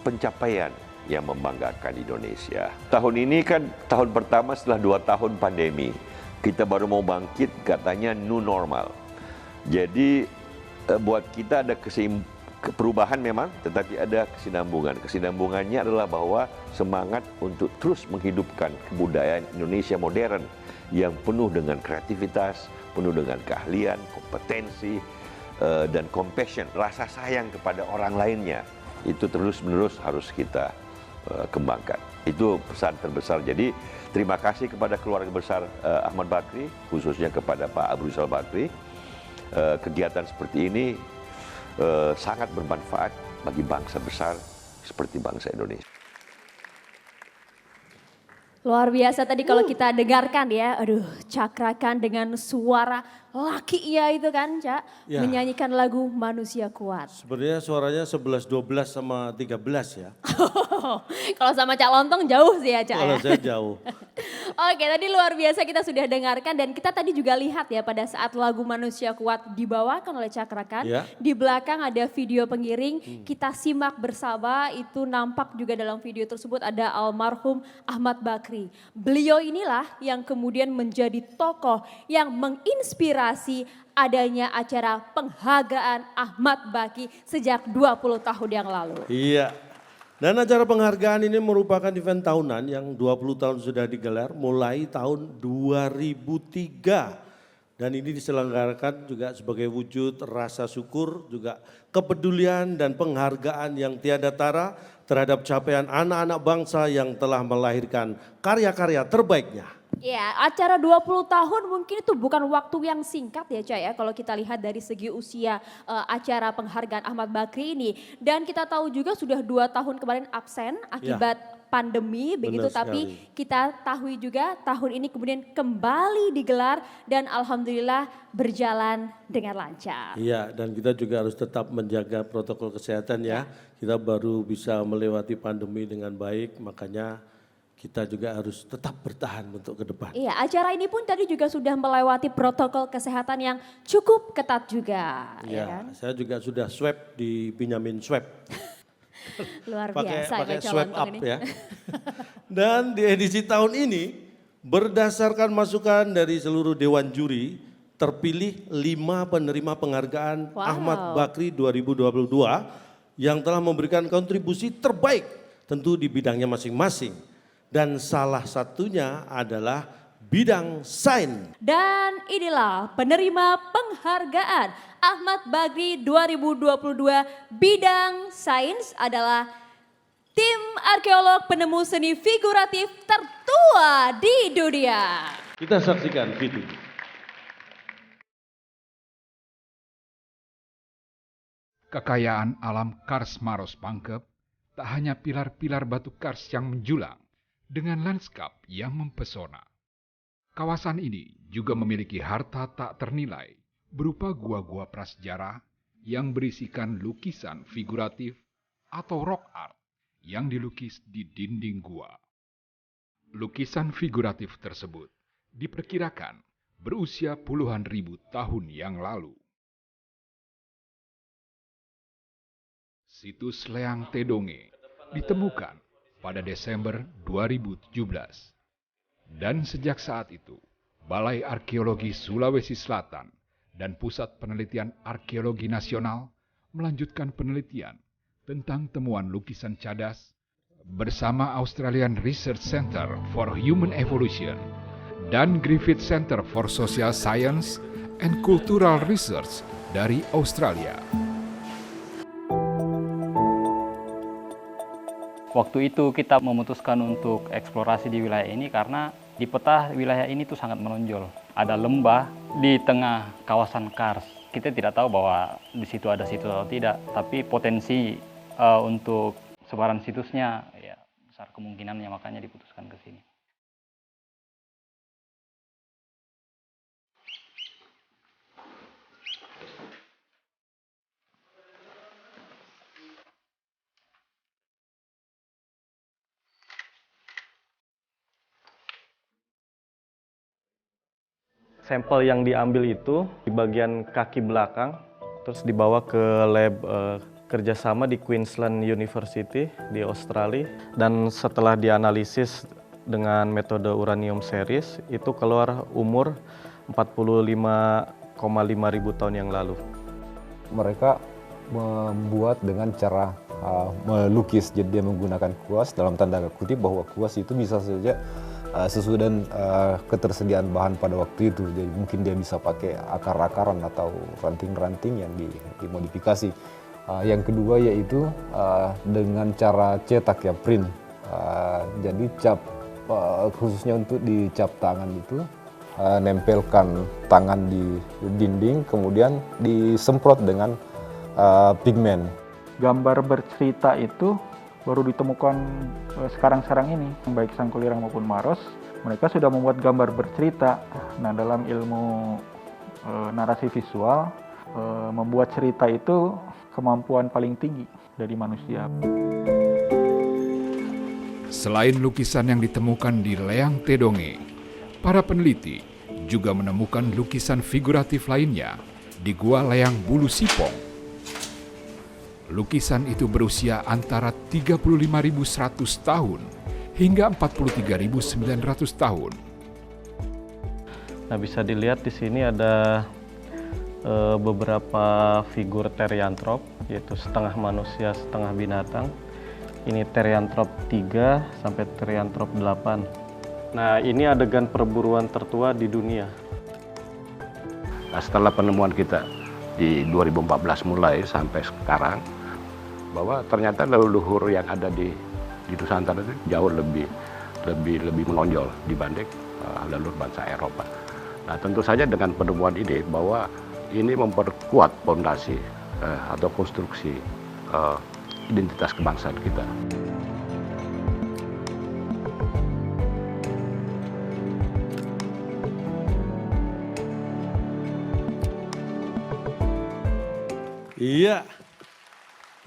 pencapaian yang membanggakan Indonesia. Tahun ini kan tahun pertama setelah 2 tahun pandemi. Kita baru mau bangkit, katanya new normal. Jadi buat kita ada perubahan memang, tetapi ada kesinambungan. Kesinambungannya adalah bahwa semangat untuk terus menghidupkan kebudayaan Indonesia modern yang penuh dengan kreativitas, penuh dengan keahlian, kompetensi, dan compassion, rasa sayang kepada orang lainnya. Itu terus-menerus harus kita kembangkan. Itu pesan terbesar. Jadi terima kasih kepada keluarga besar Ahmad Bakri, khususnya kepada Pak Abu Rizal Bakri. Kegiatan seperti ini sangat bermanfaat bagi bangsa besar seperti bangsa Indonesia. Luar biasa tadi kalau kita dengarkan ya, aduh cakrakan dengan suara lakinya itu kan Cak, Ya. menyanyikan lagu Manusia Kuat. Sebenarnya suaranya 11-12 sama 13 ya. Kalau sama Cak Lontong jauh sih ya Cak Kalau ya. saya jauh. Oke tadi luar biasa kita sudah dengarkan dan kita tadi juga lihat ya pada saat lagu Manusia Kuat dibawakan oleh Cakrakan. Ya. Di belakang ada video pengiring, kita simak bersama itu nampak juga dalam video tersebut ada almarhum Ahmad Bakri. Beliau inilah yang kemudian menjadi tokoh yang menginspirasi adanya acara penghargaan Ahmad Bakri sejak 20 tahun yang lalu. Iya. Dan acara penghargaan ini merupakan event tahunan yang 20 tahun sudah digelar mulai tahun 2003. Dan ini diselenggarakan juga sebagai wujud rasa syukur, juga kepedulian dan penghargaan yang tiada tara terhadap capaian anak-anak bangsa yang telah melahirkan karya-karya terbaiknya. Ya, acara 20 tahun mungkin itu bukan waktu yang singkat ya Cak ya kalau kita lihat dari segi usia acara penghargaan Ahmad Bakri ini. Dan kita tahu juga sudah 2 tahun kemarin absen akibat pandemi begitu, tapi sekali. kita tahu juga tahun ini kemudian kembali digelar dan alhamdulillah berjalan dengan lancar. Iya, dan kita juga harus tetap menjaga protokol kesehatan ya. Kita baru bisa melewati pandemi dengan baik, makanya kita juga harus tetap bertahan untuk ke depan. Iya, acara ini pun tadi juga sudah melewati protokol kesehatan yang cukup ketat juga. Ya Ya, kan? saya juga sudah swab di Benyamin Swab. Luar pakai biasa pakai Cak swab Lontong up ini. ya. Dan di edisi tahun ini berdasarkan masukan dari seluruh dewan juri terpilih 5 penerima penghargaan Wow. Ahmad Bakri 2022 yang telah memberikan kontribusi terbaik tentu di bidangnya masing-masing. Dan salah satunya adalah bidang sains. Dan inilah penerima penghargaan Ahmad Bakri 2022 bidang sains adalah tim arkeolog penemu seni figuratif tertua di dunia. Kita saksikan video. Kekayaan alam Kars Maros Pangkep tak hanya pilar-pilar batu kars yang menjulang dengan lanskap yang mempesona. Kawasan ini juga memiliki harta tak ternilai berupa gua-gua prasejarah yang berisikan lukisan figuratif atau rock art yang dilukis di dinding gua. Lukisan figuratif tersebut diperkirakan berusia puluhan ribu tahun yang lalu. Situs Leang Tedonge ditemukan pada Desember 2017. Dan sejak saat itu, Balai Arkeologi Sulawesi Selatan dan Pusat Penelitian Arkeologi Nasional melanjutkan penelitian tentang temuan lukisan cadas bersama Australian Research Centre for Human Evolution dan Griffith Centre for Social Science and Cultural Research dari Australia. Waktu itu kita memutuskan untuk eksplorasi di wilayah ini karena di peta wilayah ini tuh sangat menonjol. Ada lembah di tengah kawasan Kars. Kita tidak tahu bahwa di situ ada situs atau tidak, tapi potensi untuk sebaran situsnya ya besar kemungkinannya, makanya diputuskan ke sini. Sampel yang diambil itu di bagian kaki belakang, terus dibawa ke lab kerjasama di Queensland University di Australia, dan setelah dianalisis dengan metode uranium series itu keluar umur 45,5 ribu tahun yang lalu. Mereka membuat dengan cara melukis, jadi dia menggunakan kuas, dalam tanda kutip bahwa kuas itu bisa saja sesuai dengan ketersediaan bahan pada waktu itu. Jadi mungkin dia bisa pakai akar-akaran atau ranting-ranting yang dimodifikasi. Yang kedua yaitu dengan cara cetak ya, print. Jadi cap khususnya untuk di cap tangan itu nempelkan tangan di dinding, kemudian disemprot dengan pigmen. Gambar bercerita itu baru ditemukan sekarang-sekarang ini, baik Sangkulirang maupun Maros, mereka sudah membuat gambar bercerita. Nah, dalam ilmu narasi visual, membuat cerita itu kemampuan paling tinggi dari manusia. Selain lukisan yang ditemukan di Leang Tedonge, para peneliti juga menemukan lukisan figuratif lainnya di Gua Leang Bulu Sipong. Lukisan itu berusia antara 35.100 tahun hingga 43.900 tahun. Nah, bisa dilihat di sini ada beberapa figur teriantrop, yaitu setengah manusia, setengah binatang. Ini teriantrop 3 sampai teriantrop 8. Nah, ini adegan perburuan tertua di dunia. Nah, setelah penemuan kita di 2014 mulai sampai sekarang, bahwa ternyata leluhur yang ada di Nusantara itu jauh lebih menonjol dibanding leluhur bangsa Eropa. Nah, tentu saja dengan penemuan ini bahwa ini memperkuat fondasi atau konstruksi identitas kebangsaan kita. Iya.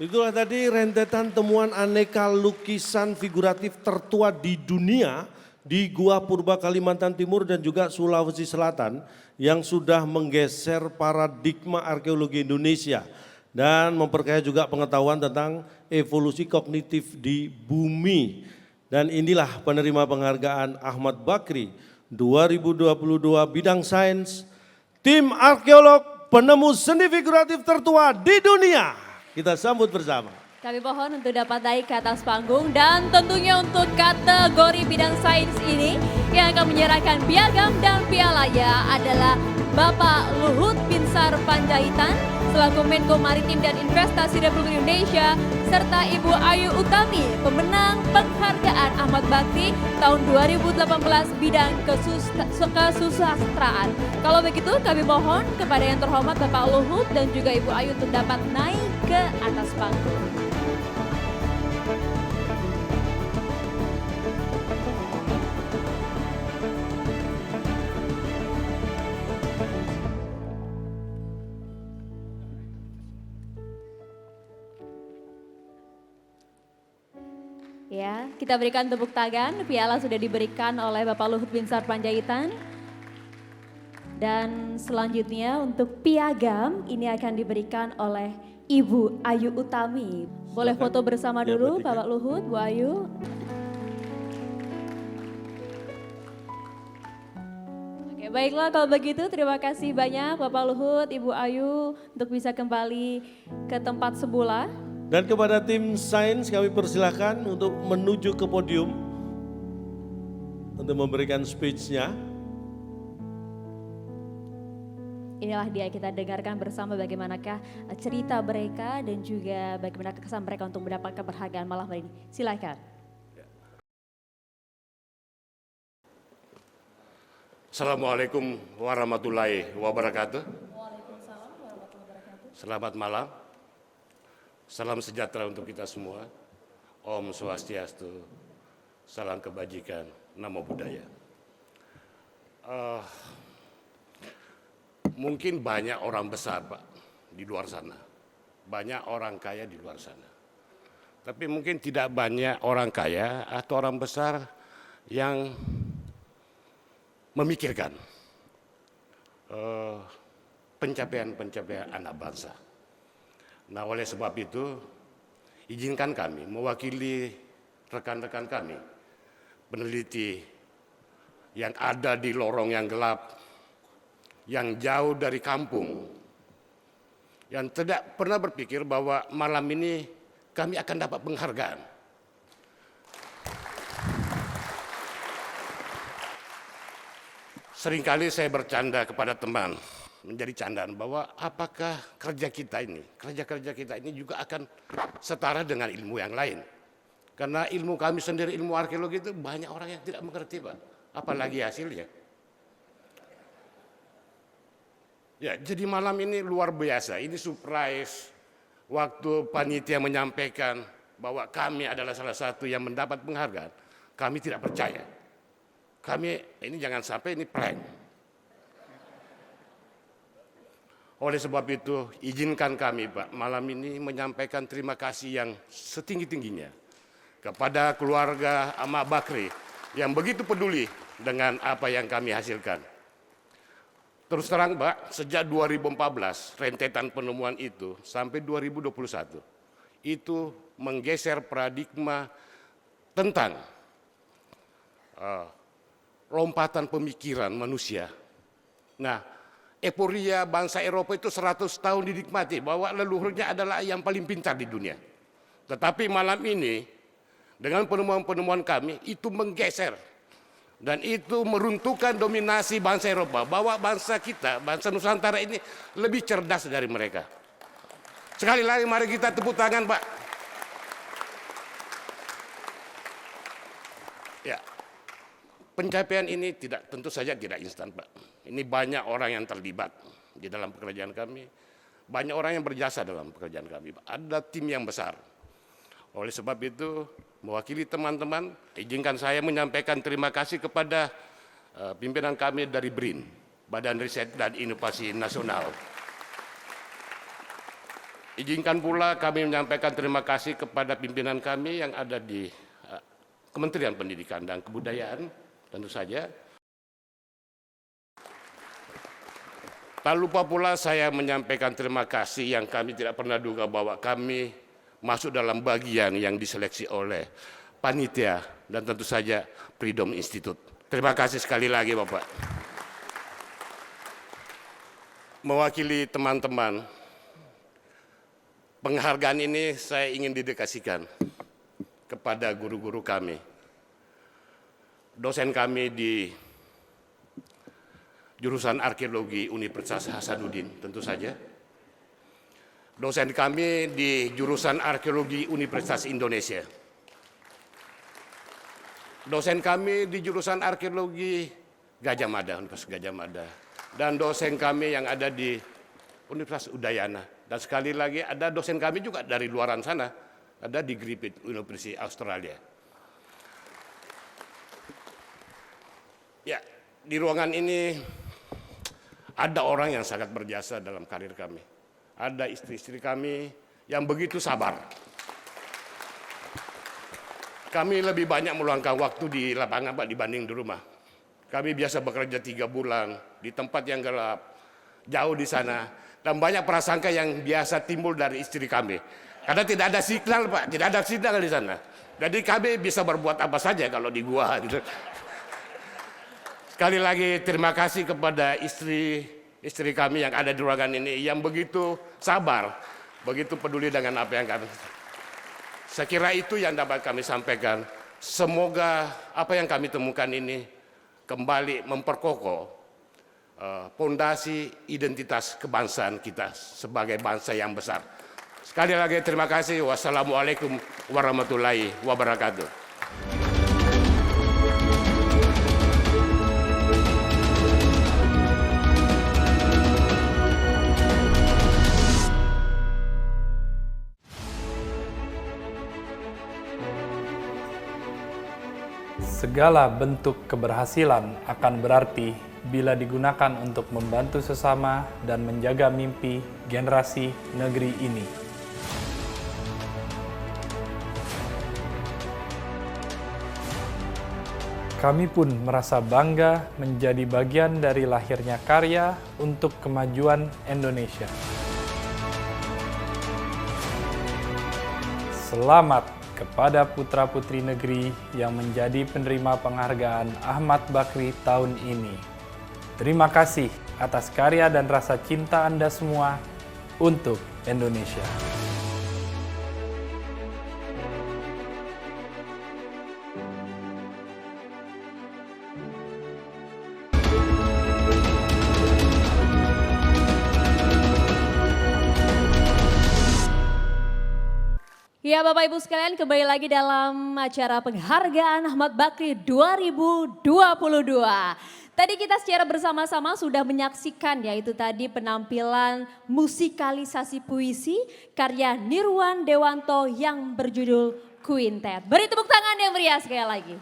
Itulah tadi rentetan temuan aneka lukisan figuratif tertua di dunia di Gua Purba Kalimantan Timur dan juga Sulawesi Selatan yang sudah menggeser paradigma arkeologi Indonesia dan memperkaya juga pengetahuan tentang evolusi kognitif di bumi. Dan inilah penerima penghargaan Ahmad Bakri 2022 bidang sains, tim arkeolog penemu seni figuratif tertua di dunia. Kita sambut bersama. Kami mohon untuk dapat naik ke atas panggung dan tentunya untuk kategori bidang sains ini yang akan menyerahkan piagam dan pialanya adalah Bapak Luhut Binsar Panjaitan selaku Menko Maritim dan Investasi Republik Indonesia serta Ibu Ayu Utami pemenang penghargaan Ahmad Bakri tahun 2018 bidang kesusastraan. Kalau begitu kami mohon kepada yang terhormat Bapak Luhut dan juga Ibu Ayu untuk dapat naik ke atas panggung. Ya, kita berikan tepuk tangan. Piala sudah diberikan oleh Bapak Luhut Binsar Panjaitan. Dan selanjutnya untuk piagam ini akan diberikan oleh Ibu Ayu Utami. Boleh foto bersama dulu Bapak Luhut, Bu Ayu. Oke, baiklah kalau begitu terima kasih banyak Bapak Luhut, Ibu Ayu untuk bisa kembali ke tempat semula. Dan kepada tim sains kami persilahkan untuk menuju ke podium untuk memberikan speech-nya. Inilah dia kita dengarkan bersama bagaimanakah cerita mereka dan juga bagaimana kesan mereka untuk mendapatkan penghargaan malam hari ini. Silakan. Assalamualaikum warahmatullahi wabarakatuh. Waalaikumsalam warahmatullahi wabarakatuh. Selamat malam. Salam sejahtera untuk kita semua. Om Swastiastu. Salam kebajikan. Namo Buddhaya. Mungkin banyak orang besar, Pak, di luar sana. Banyak orang kaya di luar sana. Tapi mungkin tidak banyak orang kaya atau orang besar yang memikirkan pencapaian-pencapaian anak bangsa. Nah, oleh sebab itu, izinkan kami mewakili rekan-rekan kami, peneliti yang ada di lorong yang gelap, yang jauh dari kampung, yang tidak pernah berpikir bahwa malam ini kami akan dapat penghargaan. Seringkali saya bercanda kepada teman, menjadi candaan bahwa apakah kerja kita ini juga akan setara dengan ilmu yang lain. Karena ilmu kami sendiri, ilmu arkeologi itu banyak orang yang tidak mengerti, Pak. Apalagi hasilnya. Ya, jadi malam ini luar biasa, ini surprise. Waktu panitia menyampaikan bahwa kami adalah salah satu yang mendapat penghargaan, kami tidak percaya. Ini jangan sampai ini prank. Oleh sebab itu, izinkan kami, Pak, malam ini menyampaikan terima kasih yang setinggi-tingginya kepada keluarga Ahmad Bakri yang begitu peduli dengan apa yang kami hasilkan. Terus terang, Pak, sejak 2014, rentetan penemuan itu sampai 2021, itu menggeser paradigma tentang lompatan pemikiran manusia. Nah, euforia bangsa Eropa itu 100 tahun dinikmati bahwa leluhurnya adalah yang paling pintar di dunia. Tetapi malam ini dengan penemuan-penemuan kami itu menggeser dan itu meruntuhkan dominasi bangsa Eropa bahwa bangsa kita, bangsa Nusantara ini lebih cerdas dari mereka. Sekali lagi mari kita tepuk tangan, Pak. Ya. Pencapaian ini tentu saja tidak instan, Pak. Ini banyak orang yang terlibat di dalam pekerjaan kami. Banyak orang yang berjasa dalam pekerjaan kami, Pak. Ada tim yang besar. Oleh sebab itu, mewakili teman-teman, izinkan saya menyampaikan terima kasih kepada pimpinan kami dari BRIN, Badan Riset dan Inovasi Nasional. Izinkan pula kami menyampaikan terima kasih kepada pimpinan kami yang ada di Kementerian Pendidikan dan Kebudayaan, tentu saja. Tak lupa pula saya menyampaikan terima kasih yang kami tidak pernah duga bahwa kami masuk dalam bagian yang diseleksi oleh panitia dan tentu saja Freedom Institute. Terima kasih sekali lagi, Bapak. Mewakili teman-teman, penghargaan ini saya ingin dedikasikan kepada guru-guru kami. Dosen kami di jurusan arkeologi Universitas Hasanuddin, tentu saja. Dosen kami di jurusan arkeologi Universitas Indonesia. Dosen kami di jurusan arkeologi Gajah Mada, Universitas Gajah Mada. Dan dosen kami yang ada di Universitas Udayana. Dan sekali lagi ada dosen kami juga dari luaran sana, ada di Griffith University Australia. Ya, di ruangan ini ada orang yang sangat berjasa dalam karir kami. Ada istri-istri kami yang begitu sabar. Kami lebih banyak meluangkan waktu di lapangan, Pak, dibanding di rumah. Kami biasa bekerja 3 bulan di tempat yang gelap, jauh di sana. Dan banyak prasangka yang biasa timbul dari istri kami. Karena tidak ada signal, Pak, tidak ada signal di sana. Jadi kami bisa berbuat apa saja kalau di gua gitu. Sekali lagi terima kasih kepada istri kami yang ada di ruangan ini yang begitu sabar, begitu peduli dengan apa yang kami. Saya kira itu yang dapat kami sampaikan. Semoga apa yang kami temukan ini kembali memperkokoh fondasi identitas kebangsaan kita sebagai bangsa yang besar. Sekali lagi terima kasih. Wassalamualaikum warahmatullahi wabarakatuh. Segala bentuk keberhasilan akan berarti bila digunakan untuk membantu sesama dan menjaga mimpi generasi negeri ini. Kami pun merasa bangga menjadi bagian dari lahirnya karya untuk kemajuan Indonesia. Selamat kepada putra-putri negeri yang menjadi penerima penghargaan Ahmad Bakri tahun ini. Terima kasih atas karya dan rasa cinta Anda semua untuk Indonesia. Ya Bapak Ibu sekalian, kembali lagi dalam acara penghargaan Ahmad Bakri 2022. Tadi kita secara bersama-sama sudah menyaksikan yaitu tadi penampilan musikalisasi puisi karya Nirwan Dewanto yang berjudul Quintet. Beri tepuk tangan yang meriah sekali lagi.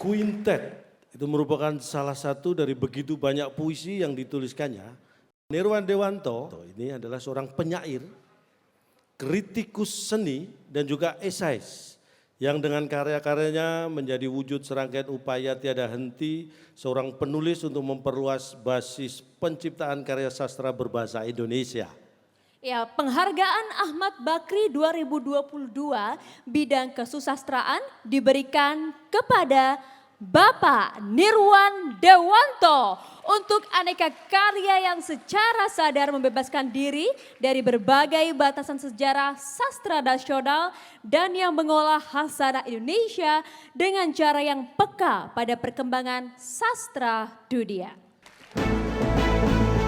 Quintet itu merupakan salah satu dari begitu banyak puisi yang dituliskannya. Nirwan Dewanto ini adalah seorang penyair, kritikus seni dan juga esais yang dengan karya-karyanya menjadi wujud serangkaian upaya tiada henti seorang penulis untuk memperluas basis penciptaan karya sastra berbahasa Indonesia. Ya, penghargaan Ahmad Bakri 2022 bidang kesusastraan diberikan kepada Bapak Nirwan Dewanto untuk aneka karya yang secara sadar membebaskan diri dari berbagai batasan sejarah sastra nasional dan yang mengolah hasanah Indonesia dengan cara yang peka pada perkembangan sastra dunia.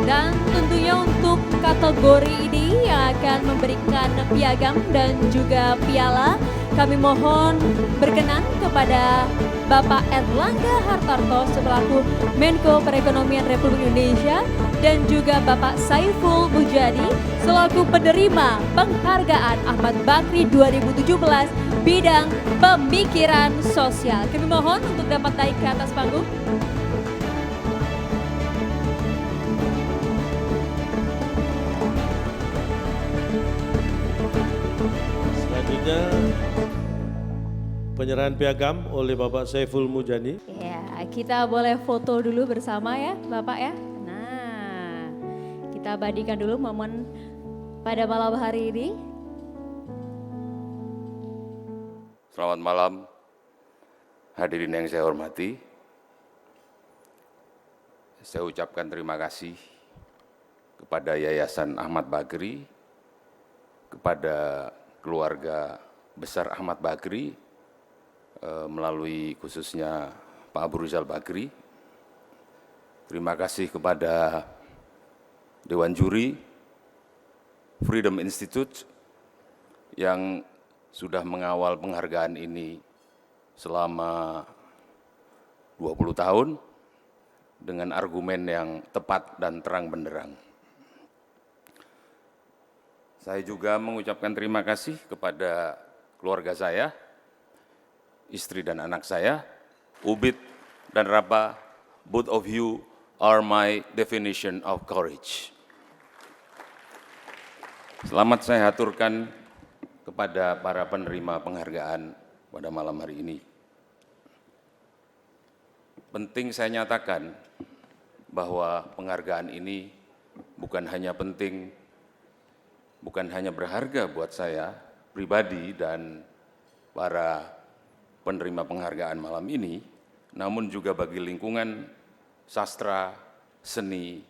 Dan tentunya untuk kategori ini yang akan memberikan piagam dan juga piala, kami mohon berkenan kepada Bapak Erlangga Hartarto selaku Menko Perekonomian Republik Indonesia dan juga Bapak Saiful Mujadi selaku penerima penghargaan Ahmad Bakri 2017 bidang pemikiran sosial. Kami mohon untuk dapat naik ke atas panggung. Selanjutnya penyerahan piagam oleh Bapak Saiful Mujani. Ya, kita boleh foto dulu bersama ya Bapak ya. Nah, kita abadikan dulu momen pada malam hari ini. Selamat malam hadirin yang saya hormati. Saya ucapkan terima kasih kepada Yayasan Ahmad Bakri, kepada keluarga besar Ahmad Bakri, melalui khususnya Pak Abu Rizal Bakri. Terima kasih kepada Dewan Juri, Freedom Institute yang sudah mengawal penghargaan ini selama 20 tahun dengan argumen yang tepat dan terang benderang. Saya juga mengucapkan terima kasih kepada keluarga saya, istri dan anak saya, Ubid dan Rapa, both of you are my definition of courage. Selamat saya haturkan kepada para penerima penghargaan pada malam hari ini. Penting saya nyatakan bahwa penghargaan ini bukan hanya penting, bukan hanya berharga buat saya pribadi dan para penerima penghargaan malam ini, namun juga bagi lingkungan sastra, seni,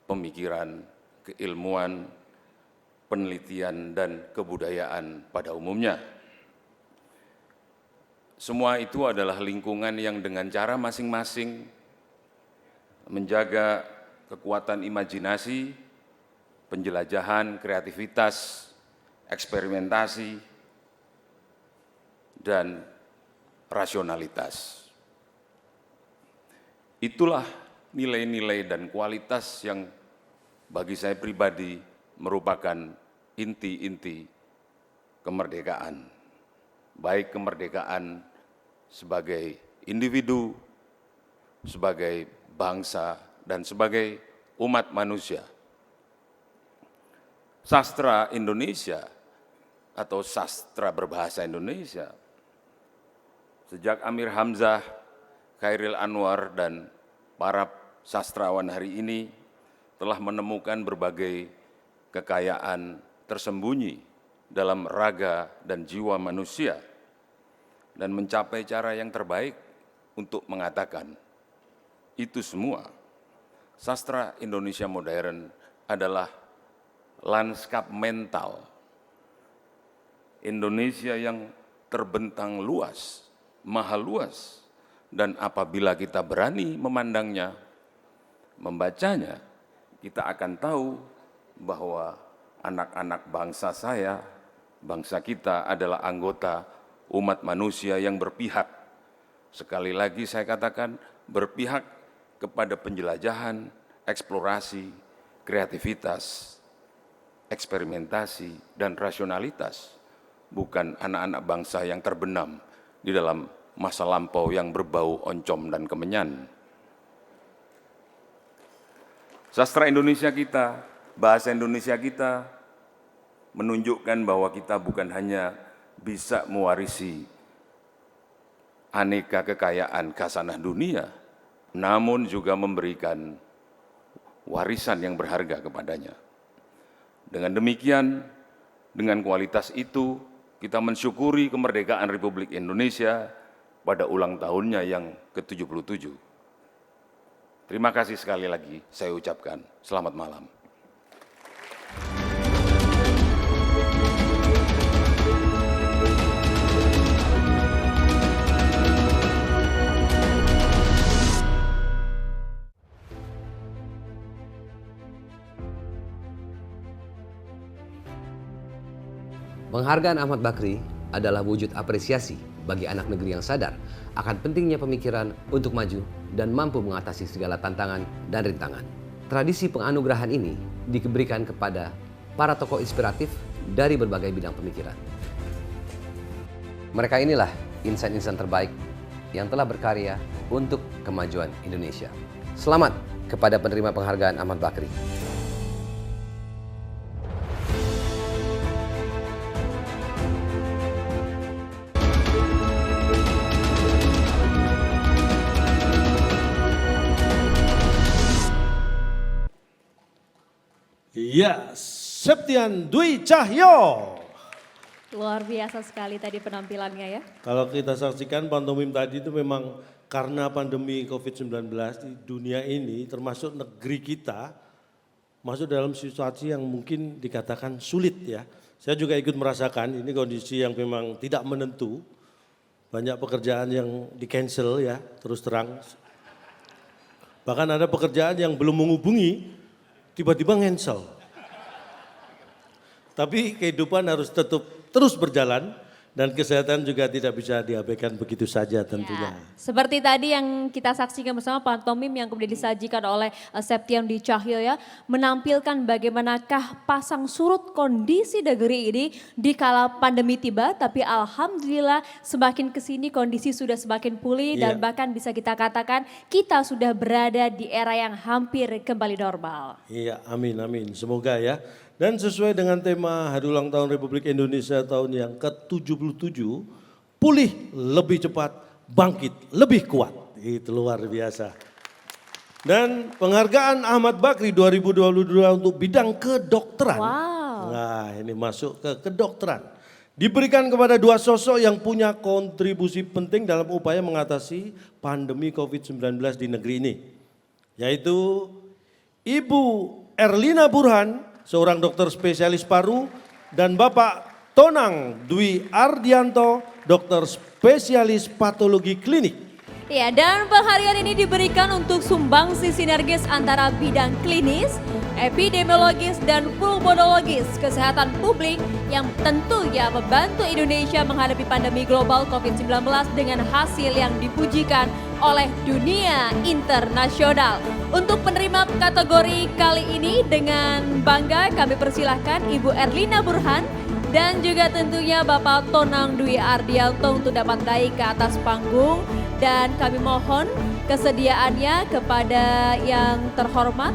pemikiran, keilmuan, penelitian, dan kebudayaan pada umumnya. Semua itu adalah lingkungan yang dengan cara masing-masing menjaga kekuatan imajinasi, penjelajahan, kreativitas, eksperimentasi, dan rasionalitas. Itulah nilai-nilai dan kualitas yang bagi saya pribadi merupakan inti-inti kemerdekaan. Baik kemerdekaan sebagai individu, sebagai bangsa, dan sebagai umat manusia. Sastra Indonesia atau sastra berbahasa Indonesia sejak Amir Hamzah, Khairil Anwar, dan para sastrawan hari ini telah menemukan berbagai kekayaan tersembunyi dalam raga dan jiwa manusia dan mencapai cara yang terbaik untuk mengatakan itu semua. Sastra Indonesia modern adalah lanskap mental Indonesia yang terbentang luas, maha luas, dan apabila kita berani memandangnya, membacanya, kita akan tahu bahwa anak-anak bangsa saya, bangsa kita adalah anggota umat manusia yang berpihak. Sekali lagi saya katakan, berpihak kepada penjelajahan, eksplorasi, kreativitas, eksperimentasi, dan rasionalitas. Bukan anak-anak bangsa yang terbenam di dalam masa lampau yang berbau oncom dan kemenyan. Sastra Indonesia kita, bahasa Indonesia kita menunjukkan bahwa kita bukan hanya bisa mewarisi aneka kekayaan khasanah dunia, namun juga memberikan warisan yang berharga kepadanya. Dengan demikian, dengan kualitas itu, kita mensyukuri kemerdekaan Republik Indonesia pada ulang tahunnya yang ke-77. Terima kasih sekali lagi saya ucapkan. Selamat malam. Penghargaan Ahmad Bakri adalah wujud apresiasi bagi anak negeri yang sadar akan pentingnya pemikiran untuk maju dan mampu mengatasi segala tantangan dan rintangan. Tradisi penganugerahan ini diberikan kepada para tokoh inspiratif dari berbagai bidang pemikiran. Mereka inilah insan-insan terbaik yang telah berkarya untuk kemajuan Indonesia. Selamat kepada penerima penghargaan Ahmad Bakri. Ya, Septian Dwi Cahyo. Luar biasa sekali tadi penampilannya ya. Kalau kita saksikan pantomim tadi itu memang karena pandemi COVID-19 di dunia ini termasuk negeri kita masuk dalam situasi yang mungkin dikatakan sulit ya. Saya juga ikut merasakan ini kondisi yang memang tidak menentu. Banyak pekerjaan yang di-cancel ya, terus terang. Bahkan ada pekerjaan yang belum menghubungi, tiba-tiba cancel. Tapi kehidupan harus tetap terus berjalan dan kesehatan juga tidak bisa diabaikan begitu saja tentunya. Ya, seperti tadi yang kita saksikan bersama pantomim yang kemudian disajikan oleh Septian Dwi Cahyo ya, menampilkan bagaimanakah pasang surut kondisi negeri ini di kala pandemi tiba, tapi alhamdulillah semakin kesini kondisi sudah semakin pulih dan bahkan bisa kita katakan kita sudah berada di era yang hampir kembali normal. Iya, amin, amin. Semoga ya. Dan sesuai dengan tema Hari Ulang Tahun Republik Indonesia tahun yang ke-77, pulih lebih cepat, bangkit lebih kuat. Itu luar biasa. Dan penghargaan Ahmad Bakri 2022 untuk bidang kedokteran. Wow. Nah, ini masuk ke kedokteran. Diberikan kepada dua sosok yang punya kontribusi penting dalam upaya mengatasi pandemi COVID-19 di negeri ini. Yaitu Ibu Erlina Burhan, seorang dokter spesialis paru, dan Bapak Tonang Dwi Ardianto, dokter spesialis patologi klinik. Ya, dan penghargaan ini diberikan untuk sumbangsi sinergis antara bidang klinis, epidemiologis, dan pulmonologis kesehatan publik yang tentunya membantu Indonesia menghadapi pandemi global COVID-19 dengan hasil yang dipujikan oleh dunia internasional. Untuk penerima kategori kali ini dengan bangga kami persilahkan Ibu Erlina Burhan dan juga tentunya Bapak Tonang Dwi Ardianto untuk dapat naik ke atas panggung. Dan kami mohon kesediaannya kepada yang terhormat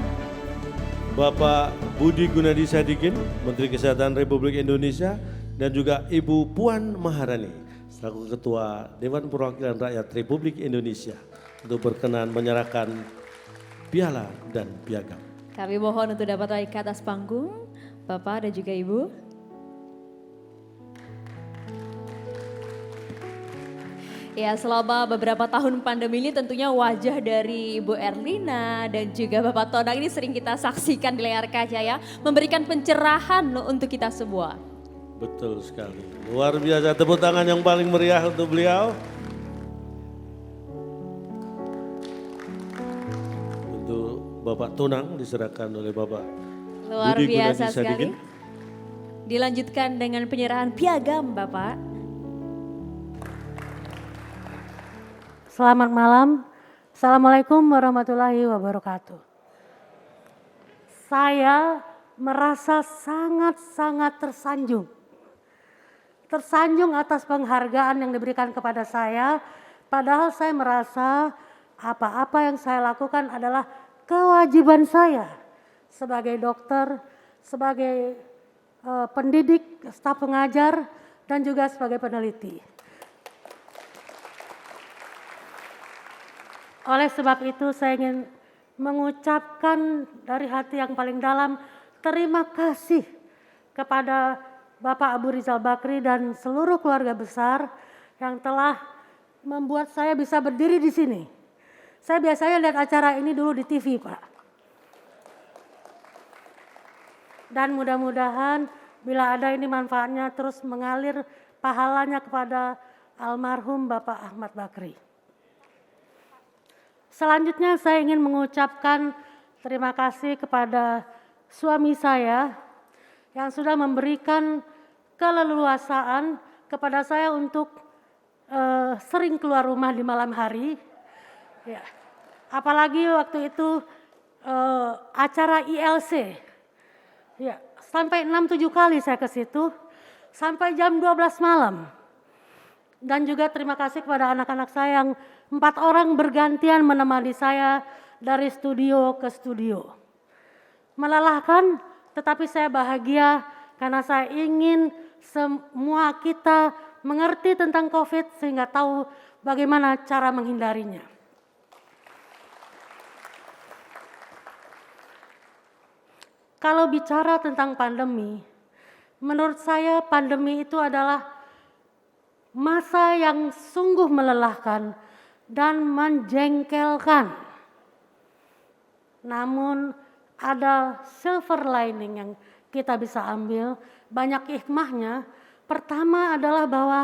Bapak Budi Gunadi Sadikin, Menteri Kesehatan Republik Indonesia, dan juga Ibu Puan Maharani, selaku Ketua Dewan Perwakilan Rakyat Republik Indonesia, untuk berkenan menyerahkan piala dan piagam. Kami mohon untuk dapat naik ke atas panggung, Bapak dan juga Ibu. Ya, selama beberapa tahun pandemi ini tentunya wajah dari Ibu Erlina dan juga Bapak Tonang ini sering kita saksikan di layar kaca ya, memberikan pencerahan untuk kita semua. Betul sekali. Luar biasa, tepuk tangan yang paling meriah untuk beliau. Untuk Bapak Tonang diserahkan oleh Bapak Luar Budi biasa Gunadi sekali. Sadikin. Dilanjutkan dengan penyerahan piagam Bapak. Selamat malam. Assalamualaikum warahmatullahi wabarakatuh. Saya merasa sangat-sangat tersanjung. Tersanjung atas penghargaan yang diberikan kepada saya, padahal saya merasa apa-apa yang saya lakukan adalah kewajiban saya sebagai dokter, sebagai pendidik, staf pengajar, dan juga sebagai peneliti. Oleh sebab itu saya ingin mengucapkan dari hati yang paling dalam terima kasih kepada Bapak Abu Rizal Bakri dan seluruh keluarga besar yang telah membuat saya bisa berdiri di sini. Saya biasanya lihat acara ini dulu di TV, Pak. Dan mudah-mudahan bila ada ini manfaatnya terus mengalir pahalanya kepada almarhum Bapak Ahmad Bakri. Selanjutnya saya ingin mengucapkan terima kasih kepada suami saya yang sudah memberikan keleluasaan kepada saya untuk sering keluar rumah di malam hari. Ya. Apalagi waktu itu acara ILC. Ya, sampai 6-7 kali saya ke situ sampai jam 12 malam. Dan juga terima kasih kepada anak-anak saya yang 4 orang bergantian menemani saya dari studio ke studio. Melelahkan, tetapi saya bahagia karena saya ingin semua kita mengerti tentang COVID sehingga tahu bagaimana cara menghindarinya. Kalau bicara tentang pandemi, menurut saya pandemi itu adalah masa yang sungguh melelahkan dan menjengkelkan. Namun ada silver lining yang kita bisa ambil, banyak hikmahnya. Pertama adalah bahwa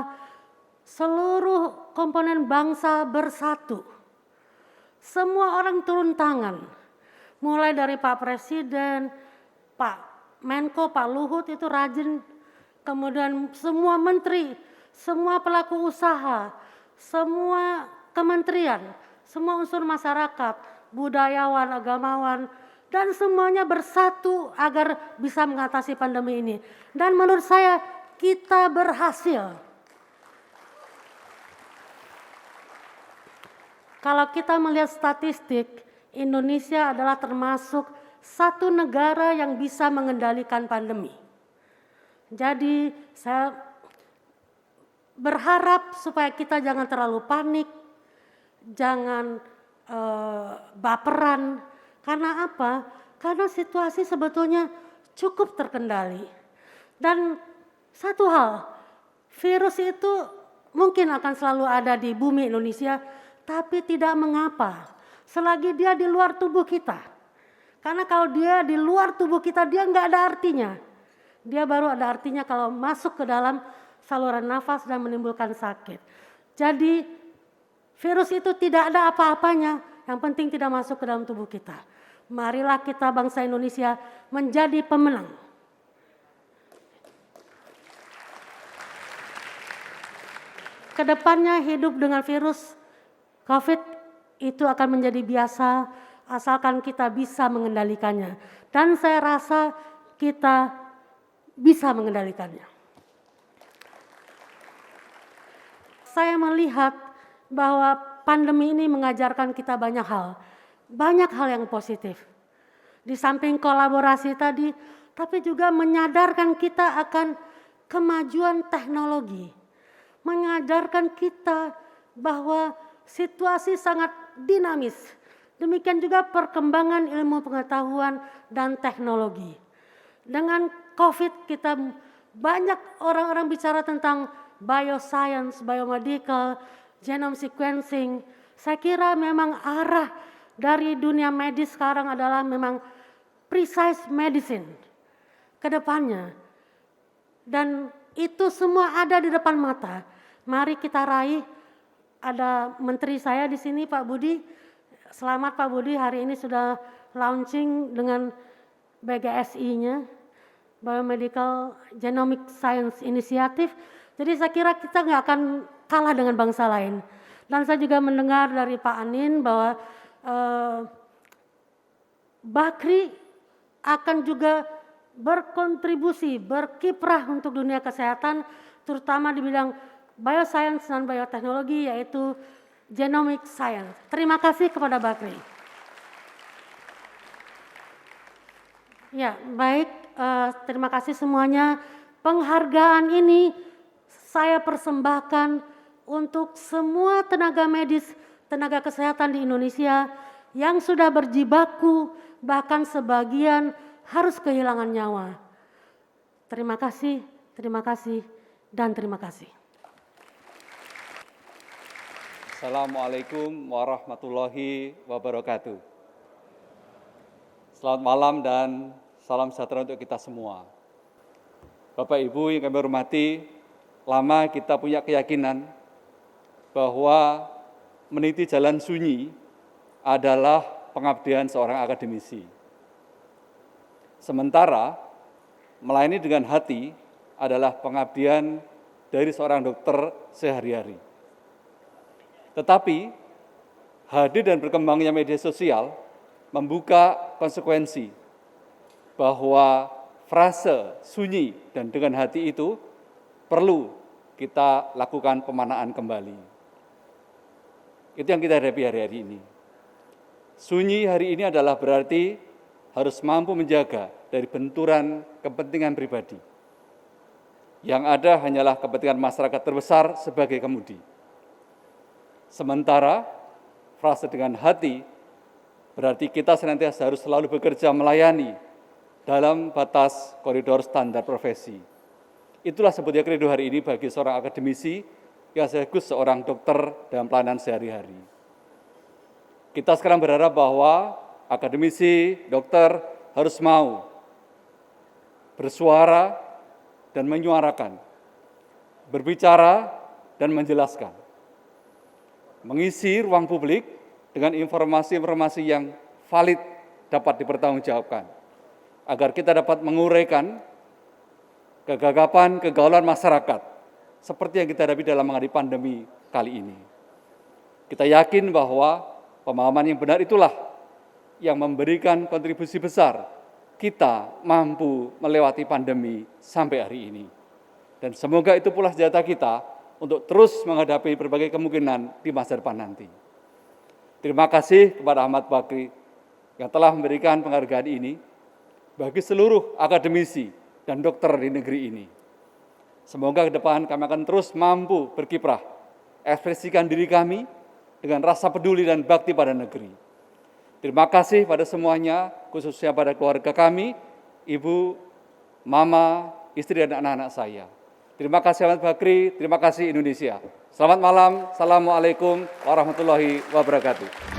seluruh komponen bangsa bersatu. Semua orang turun tangan, mulai dari Pak Presiden, Pak Menko, Pak Luhut itu rajin, kemudian semua menteri, semua pelaku usaha, semua kementerian, semua unsur masyarakat, budayawan, agamawan, dan semuanya bersatu agar bisa mengatasi pandemi ini. Dan menurut saya kita berhasil. Kalau kita melihat statistik, Indonesia adalah termasuk satu negara yang bisa mengendalikan pandemi. Jadi saya berharap supaya kita jangan terlalu panik, jangan baperan. Karena apa? Karena situasi sebetulnya cukup terkendali. Dan satu hal, virus itu mungkin akan selalu ada di bumi Indonesia, tapi tidak mengapa selagi dia di luar tubuh kita. Karena kalau dia di luar tubuh kita, dia nggak ada artinya. Dia baru ada artinya kalau masuk ke dalam saluran nafas dan menimbulkan sakit. Jadi virus itu tidak ada apa-apanya, yang penting tidak masuk ke dalam tubuh kita. Marilah kita bangsa Indonesia menjadi pemenang. Kedepannya hidup dengan virus COVID itu akan menjadi biasa asalkan kita bisa mengendalikannya. Dan saya rasa kita bisa mengendalikannya. Saya melihat bahwa pandemi ini mengajarkan kita banyak hal yang positif. Di samping kolaborasi tadi, tapi juga menyadarkan kita akan kemajuan teknologi. Mengajarkan kita bahwa situasi sangat dinamis. Demikian juga perkembangan ilmu pengetahuan dan teknologi. Dengan COVID kita banyak orang-orang bicara tentang bioscience, biomedical, genome sequencing. Saya kira memang arah dari dunia medis sekarang adalah memang precise medicine ke depannya. Dan itu semua ada di depan mata. Mari kita raih. Ada menteri saya di sini, Pak Budi. Selamat Pak Budi, hari ini sudah launching dengan BGSI-nya, Biomedical Genomic Science Initiative. Jadi saya kira kita nggak akan kalah dengan bangsa lain. Dan saya juga mendengar dari Pak Anin bahwa Bakri akan juga berkontribusi, berkiprah untuk dunia kesehatan, terutama di bidang bioscience dan bioteknologi, yaitu genomic science. Terima kasih kepada Bakri. Ya, baik, terima kasih semuanya. Penghargaan ini saya persembahkan untuk semua tenaga medis, tenaga kesehatan di Indonesia yang sudah berjibaku, bahkan sebagian harus kehilangan nyawa. Terima kasih, dan terima kasih. Assalamualaikum warahmatullahi wabarakatuh. Selamat malam dan salam sejahtera untuk kita semua. Bapak Ibu yang kami hormati, lama kita punya keyakinan bahwa meniti jalan sunyi adalah pengabdian seorang akademisi. Sementara melayani dengan hati adalah pengabdian dari seorang dokter sehari-hari. Tetapi hadir dan berkembangnya media sosial membuka konsekuensi bahwa frase sunyi dan dengan hati itu perlu kita lakukan pemanaan kembali. Itu yang kita hadapi hari-hari ini. Sunyi hari ini adalah berarti harus mampu menjaga dari benturan kepentingan pribadi. Yang ada hanyalah kepentingan masyarakat terbesar sebagai kemudi. Sementara frase dengan hati berarti kita senantiasa harus selalu bekerja melayani dalam batas koridor standar profesi. Itulah sebetulnya kredo hari ini bagi seorang akademisi yang sekaligus seorang dokter dalam pelayanan sehari-hari. Kita sekarang berharap bahwa akademisi, dokter harus mau bersuara dan menyuarakan, berbicara dan menjelaskan, mengisi ruang publik dengan informasi-informasi yang valid dapat dipertanggungjawabkan, agar kita dapat menguraikan kegagapan, kegaulan masyarakat, seperti yang kita hadapi dalam menghadapi pandemi kali ini. Kita yakin bahwa pemahaman yang benar itulah yang memberikan kontribusi besar kita mampu melewati pandemi sampai hari ini. Dan semoga itu pula senjata kita untuk terus menghadapi berbagai kemungkinan di masa depan nanti. Terima kasih kepada Ahmad Bakri yang telah memberikan penghargaan ini bagi seluruh akademisi dan dokter di negeri ini. Semoga ke depan kami akan terus mampu berkiprah, ekspresikan diri kami dengan rasa peduli dan bakti pada negeri. Terima kasih pada semuanya, khususnya pada keluarga kami, ibu, mama, istri dan anak-anak saya. Terima kasih Ahmad Bakri, terima kasih Indonesia. Selamat malam, Assalamualaikum warahmatullahi wabarakatuh.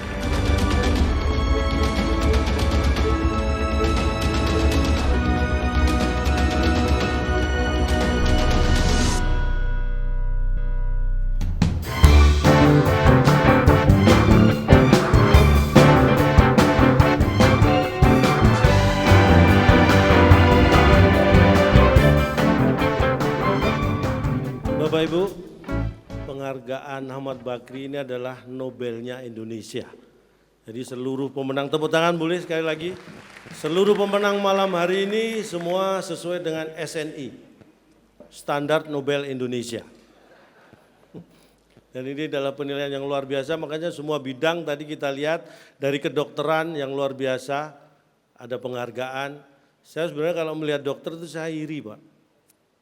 Bapak Ibu, penghargaan Ahmad Bakri ini adalah Nobelnya Indonesia. Jadi seluruh pemenang, tepuk tangan boleh sekali lagi. Seluruh pemenang malam hari ini semua sesuai dengan SNI, Standar Nobel Indonesia. Dan ini adalah penilaian yang luar biasa, makanya semua bidang tadi kita lihat dari kedokteran yang luar biasa, ada penghargaan. Saya sebenarnya kalau melihat dokter itu saya iri Pak,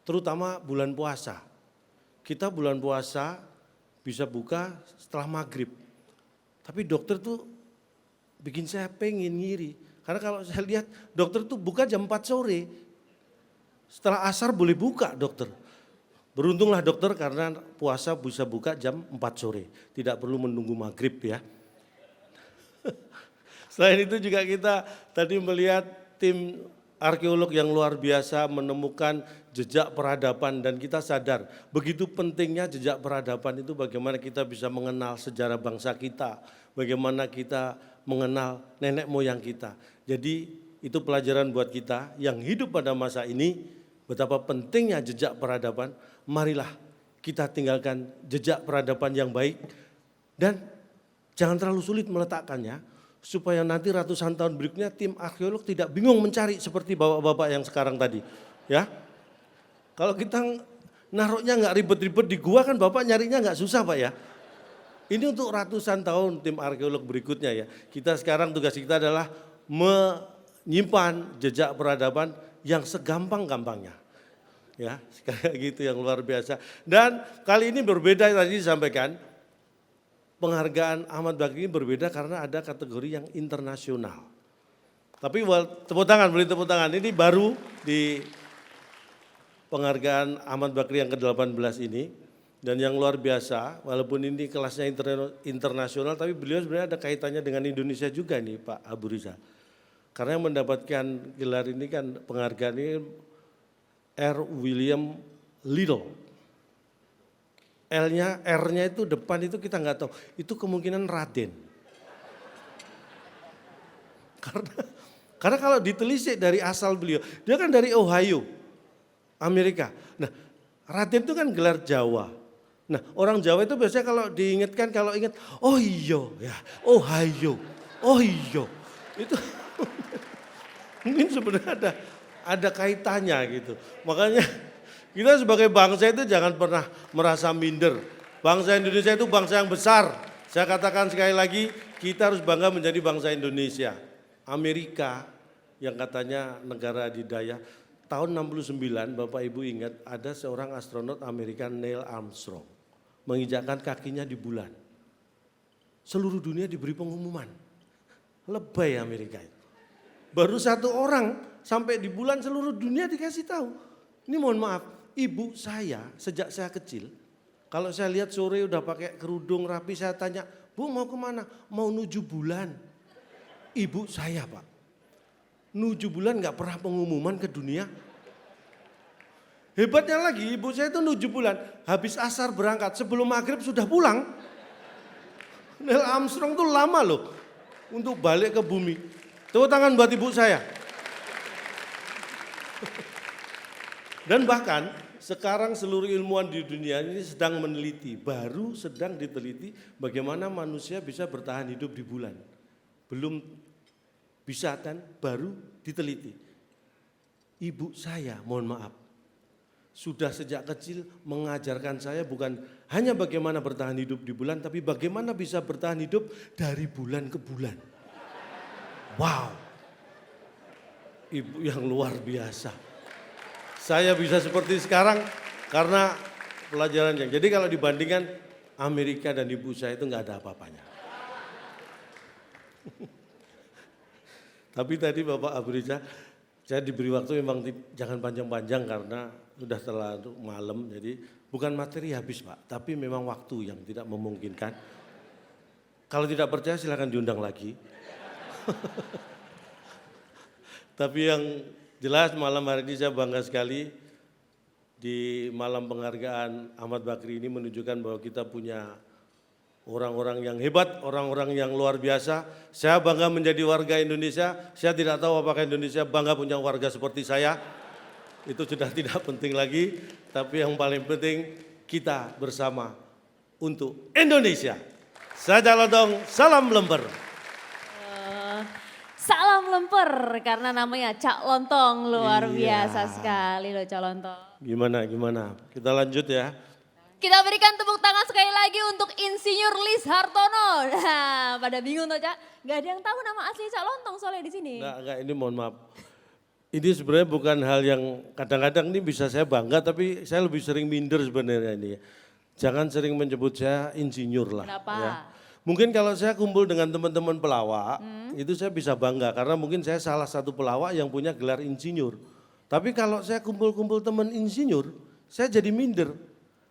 terutama bulan puasa. Kita bulan puasa bisa buka setelah maghrib. Tapi dokter tuh bikin saya pengen ngiri. Karena kalau saya lihat dokter tuh buka jam 4 sore. Setelah asar boleh buka dokter. Beruntunglah dokter karena puasa bisa buka jam 4 sore. Tidak perlu menunggu maghrib ya. Selain itu juga kita tadi melihat tim arkeolog yang luar biasa menemukan jejak peradaban dan kita sadar begitu pentingnya jejak peradaban itu bagaimana kita bisa mengenal sejarah bangsa kita, bagaimana kita mengenal nenek moyang kita. Jadi itu pelajaran buat kita yang hidup pada masa ini betapa pentingnya jejak peradaban. Marilah kita tinggalkan jejak peradaban yang baik dan jangan terlalu sulit meletakkannya. Supaya nanti ratusan tahun berikutnya tim arkeolog tidak bingung mencari seperti bapak-bapak yang sekarang tadi. Ya, kalau kita naruhnya nggak ribet-ribet di gua kan bapak nyarinya nggak susah Pak ya. Ini untuk ratusan tahun tim arkeolog berikutnya ya. Kita sekarang tugas kita adalah menyimpan jejak peradaban yang segampang-gampangnya. Ya, kayak gitu yang luar biasa. Dan kali ini berbeda tadi disampaikan. Penghargaan Ahmad Bakri ini berbeda karena ada kategori yang internasional. Tapi tepuk tangan, beri tepuk tangan. Ini baru di penghargaan Ahmad Bakri yang ke-18 ini. Dan yang luar biasa, walaupun ini kelasnya internasional, tapi beliau sebenarnya ada kaitannya dengan Indonesia juga nih Pak Abu Riza. Karena yang mendapatkan gelar ini kan penghargaan ini R. William Little. L-nya, R-nya itu depan itu kita nggak tahu. Itu kemungkinan Raden. Karena kalau ditelisik dari asal beliau, dia kan dari Ohio, Amerika. Nah, Raden itu kan gelar Jawa. Nah, orang Jawa itu biasanya kalau diingatkan, kalau ingat, oh iya, ya, Ohio, oh iya. Itu mungkin sebenarnya ada kaitannya gitu. Makanya kita sebagai bangsa itu jangan pernah merasa minder. Bangsa Indonesia itu bangsa yang besar. Saya katakan sekali lagi, kita harus bangga menjadi bangsa Indonesia. Amerika yang katanya negara adidaya, tahun 69 Bapak Ibu ingat ada seorang astronot Amerika Neil Armstrong menginjakkan kakinya di bulan. Seluruh dunia diberi pengumuman. Lebay Amerika itu. Baru satu orang sampai di bulan seluruh dunia dikasih tahu. Ini mohon maaf. Ibu saya sejak saya kecil, kalau saya lihat sore udah pakai kerudung rapi, saya tanya, Bu mau kemana? Mau nuju bulan. Ibu saya Pak, nuju bulan gak pernah pengumuman ke dunia. Hebatnya lagi ibu saya itu nuju bulan, habis asar berangkat, sebelum maghrib sudah pulang. Neil Armstrong tuh lama loh untuk balik ke bumi. Tepuk tangan buat ibu saya. Dan bahkan sekarang seluruh ilmuwan di dunia ini sedang meneliti, baru sedang diteliti bagaimana manusia bisa bertahan hidup di bulan. Belum bisa kan, baru diteliti. Ibu saya, mohon maaf, sudah sejak kecil mengajarkan saya bukan hanya bagaimana bertahan hidup di bulan, tapi bagaimana bisa bertahan hidup dari bulan ke bulan. Wow, ibu yang luar biasa. Saya bisa seperti sekarang karena pelajarannya. Jadi kalau dibandingkan Amerika dan ibu saya itu nggak ada apa-apanya. Tapi tadi Bapak Abu Riza, saya diberi waktu memang jangan panjang-panjang karena sudah terlalu malam. Jadi bukan materi habis Pak, tapi memang waktu yang tidak memungkinkan. Kalau tidak percaya silakan diundang lagi. Tapi yang jelas malam hari ini saya bangga sekali di malam penghargaan Ahmad Bakri ini menunjukkan bahwa kita punya orang-orang yang hebat, orang-orang yang luar biasa. Saya bangga menjadi warga Indonesia, saya tidak tahu apakah Indonesia bangga punya warga seperti saya. Itu sudah tidak penting lagi, tapi yang paling penting kita bersama untuk Indonesia. Saya Calotong, salam lemper. Salam lemper karena namanya Cak Lontong, luar Iya. biasa sekali loh Cak Lontong. Gimana? Kita lanjut ya. Kita berikan tepuk tangan sekali lagi untuk Insinyur Lis Hartono. Nah, pada bingung tuh Cak, gak ada yang tahu nama asli Cak Lontong soalnya di sini. Enggak, ini mohon maaf. Ini sebenarnya bukan hal yang kadang-kadang ini bisa saya bangga, tapi saya lebih sering minder sebenarnya ini. Jangan sering menyebut saya insinyur lah. Kenapa? Ya. Mungkin kalau saya kumpul dengan teman-teman pelawak, itu saya bisa bangga karena mungkin saya salah satu pelawak yang punya gelar insinyur. Tapi kalau saya kumpul-kumpul teman insinyur, saya jadi minder.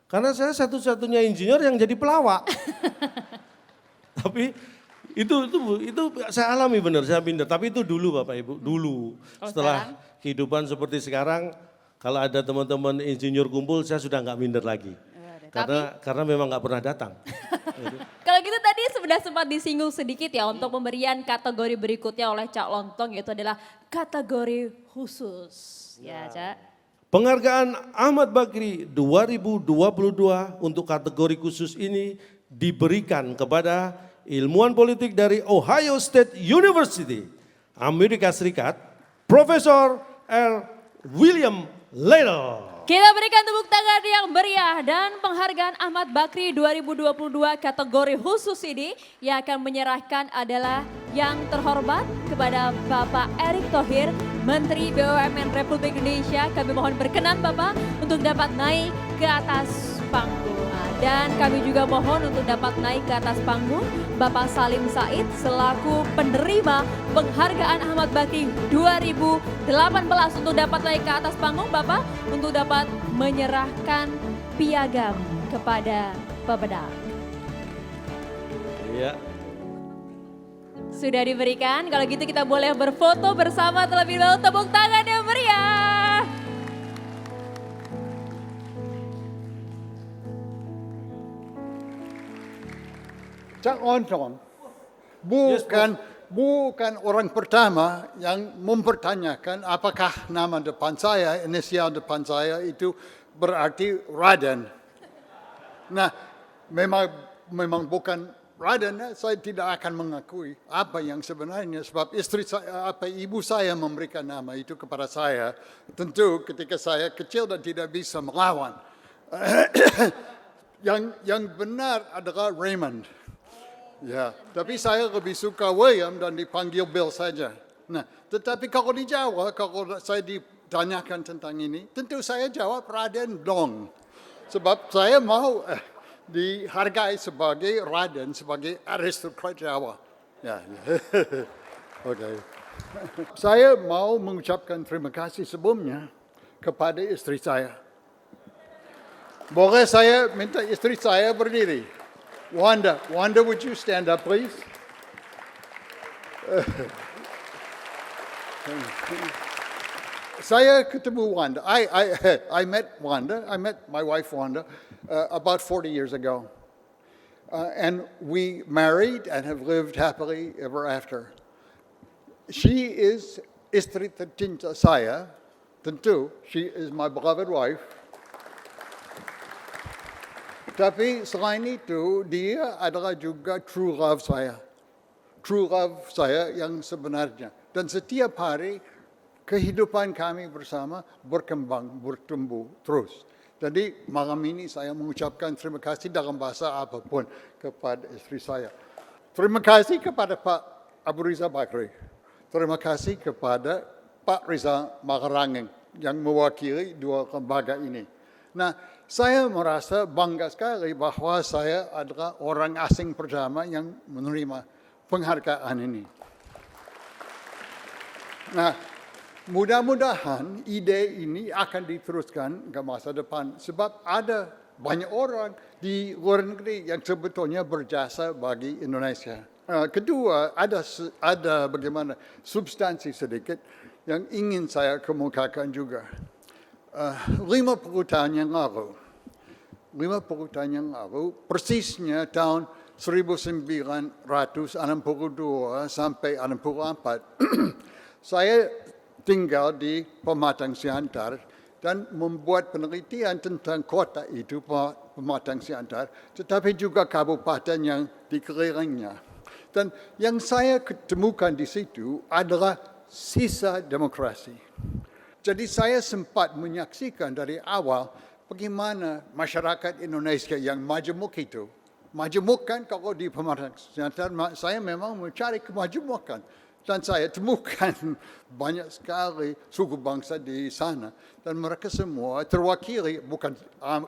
Karena saya satu-satunya insinyur yang jadi pelawak. Tapi itu saya alami benar, saya minder. Tapi itu dulu Bapak Ibu, dulu. Setelah kehidupan seperti sekarang, kalau ada teman-teman insinyur kumpul, saya sudah nggak minder lagi. Karena memang nggak pernah datang. Kalau gitu tadi sudah sempat disinggung sedikit ya untuk pemberian kategori berikutnya oleh Cak Lontong, yaitu adalah kategori khusus. Ya, Cak. Penghargaan Ahmad Bakri 2022 untuk kategori khusus ini diberikan kepada ilmuwan politik dari Ohio State University, Amerika Serikat, Profesor R. William Ladle. Kita berikan tepuk tangan yang meriah dan penghargaan Ahmad Bakri 2022 kategori khusus ini yang akan menyerahkan adalah yang terhormat kepada Bapak Erick Thohir, Menteri BUMN Republik Indonesia. Kami mohon berkenan Bapak untuk dapat naik ke atas panggung. Dan kami juga mohon untuk dapat naik ke atas panggung Bapak Salim Said selaku penerima penghargaan Ahmad Bakri 2018 untuk dapat naik ke atas panggung Bapak untuk dapat menyerahkan piagam kepada pemenang. Iya. Sudah diberikan, kalau gitu kita boleh berfoto bersama terlebih dahulu, tepuk tangan yang meriah. Cak Lontong bukan orang pertama yang mempertanyakan apakah nama depan saya, inisial depan saya itu berarti Raden. Nah, memang bukan Raden, saya tidak akan mengakui apa yang sebenarnya sebab ibu saya memberikan nama itu kepada saya. Tentu ketika saya kecil dan tidak bisa melawan. yang benar adalah Raymond. Ya, tapi saya lebih suka William dan dipanggil Bill saja. Nah, tetapi kalau di Jawa, kalau saya ditanyakan tentang ini, tentu saya jawab Raden dong. Sebab saya mau dihargai sebagai Raden, sebagai aristokrat Jawa. Ya. Oke. Saya mau mengucapkan terima kasih sebelumnya kepada istri saya. Boleh saya minta istri saya berdiri? Wanda, would you stand up, please? Saya ketemu Wanda. I met Wanda. I met my wife Wanda about 40 years ago, and we married and have lived happily ever after. She is istri tercinta saya. Tentu, she is my beloved wife. Tapi selain itu, dia adalah juga true love saya. True love saya yang sebenarnya. Dan setiap hari, kehidupan kami bersama berkembang, bertumbuh terus. Jadi malam ini saya mengucapkan terima kasih dalam bahasa apapun kepada istri saya. Terima kasih kepada Pak Abu Rizal Bakri. Terima kasih kepada Pak Rizal Malarangeng yang mewakili dua lembaga ini. Nah, saya merasa bangga sekali bahwa saya adalah orang asing pertama yang menerima penghargaan ini. Nah, mudah-mudahan ide ini akan diteruskan ke masa depan. Sebab ada banyak orang di luar negeri yang sebetulnya berjasa bagi Indonesia. Kedua, ada bagaimana substansi sedikit yang ingin saya kemukakan juga. 50 tahun yang lalu, persisnya tahun 1962 sampai 64, saya tinggal di Pematang Siantar dan membuat penelitian tentang kota itu, Pematang Siantar, tetapi juga kabupaten yang dikelilingnya. Dan yang saya ketemukan di situ adalah sisa demokrasi. Jadi saya sempat menyaksikan dari awal bagaimana masyarakat Indonesia yang majemuk itu. Majemuk kan kalau di Pematang Siantar, saya memang mencari kemajemukan. Dan saya temukan banyak sekali suku bangsa di sana. Dan mereka semua terwakili, bukan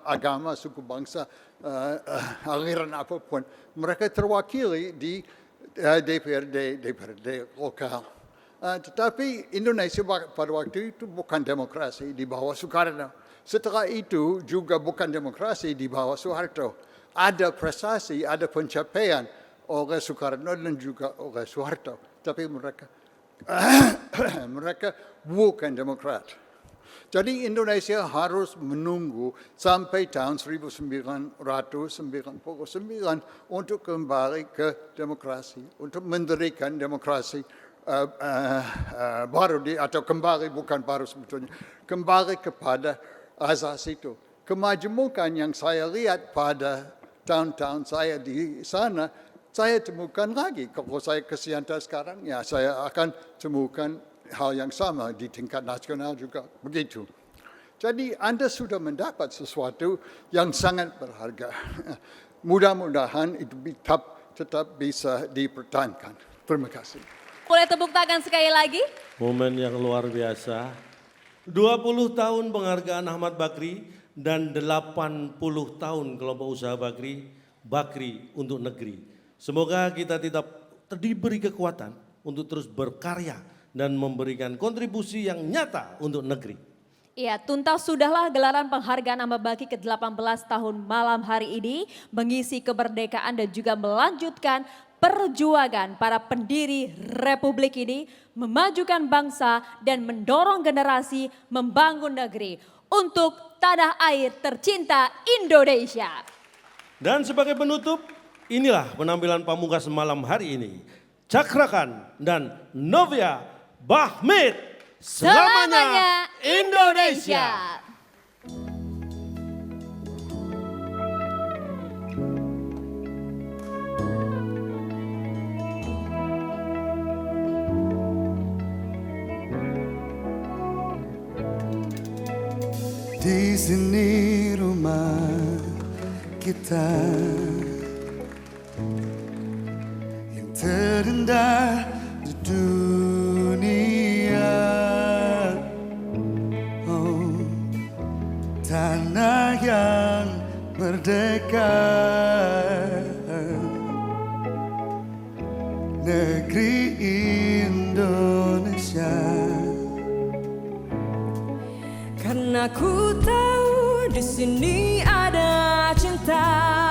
agama, suku bangsa, aliran apapun. Mereka terwakili di DPRD lokal. Tetapi Indonesia pada waktu itu bukan demokrasi di bawah Soekarno. Setelah itu juga bukan demokrasi di bawah Soeharto. Ada prestasi, ada pencapaian oleh Soekarno dan juga oleh Soeharto. Tapi mereka bukan demokrat. Jadi Indonesia harus menunggu sampai tahun 1999 untuk kembali ke demokrasi, untuk mendirikan demokrasi baru atau kembali, bukan baru sebetulnya, kembali kepada azas itu. Kemajemukan yang saya lihat pada tahun-tahun saya di sana, saya temukan lagi. Kalau saya ke Siantar sekarang, ya saya akan temukan hal yang sama di tingkat nasional juga begitu. Jadi Anda sudah mendapat sesuatu yang sangat berharga. Mudah-mudahan itu tetap bisa dipertahankan. Terima kasih. Boleh tepuk tangan sekali lagi? Momen yang luar biasa. 20 tahun penghargaan Ahmad Bakri dan 80 tahun kelompok usaha Bakri untuk negeri. Semoga kita tetap diberi kekuatan untuk terus berkarya dan memberikan kontribusi yang nyata untuk negeri. Iya, tuntas sudahlah gelaran penghargaan Ahmad Bakri ke-18 tahun malam hari ini mengisi kemerdekaan dan juga melanjutkan perjuangan para pendiri Republik ini memajukan bangsa dan mendorong generasi membangun negeri untuk tanah air tercinta Indonesia. Dan sebagai penutup, inilah penampilan pamungkas malam hari ini. Cakrakan dan Novia Bahmit, selamanya Indonesia. Di sini rumah kita yang terindah di dunia. Oh, tanah yang merdeka, negeri Indonesia. Karena ku tahu di sini ada cinta.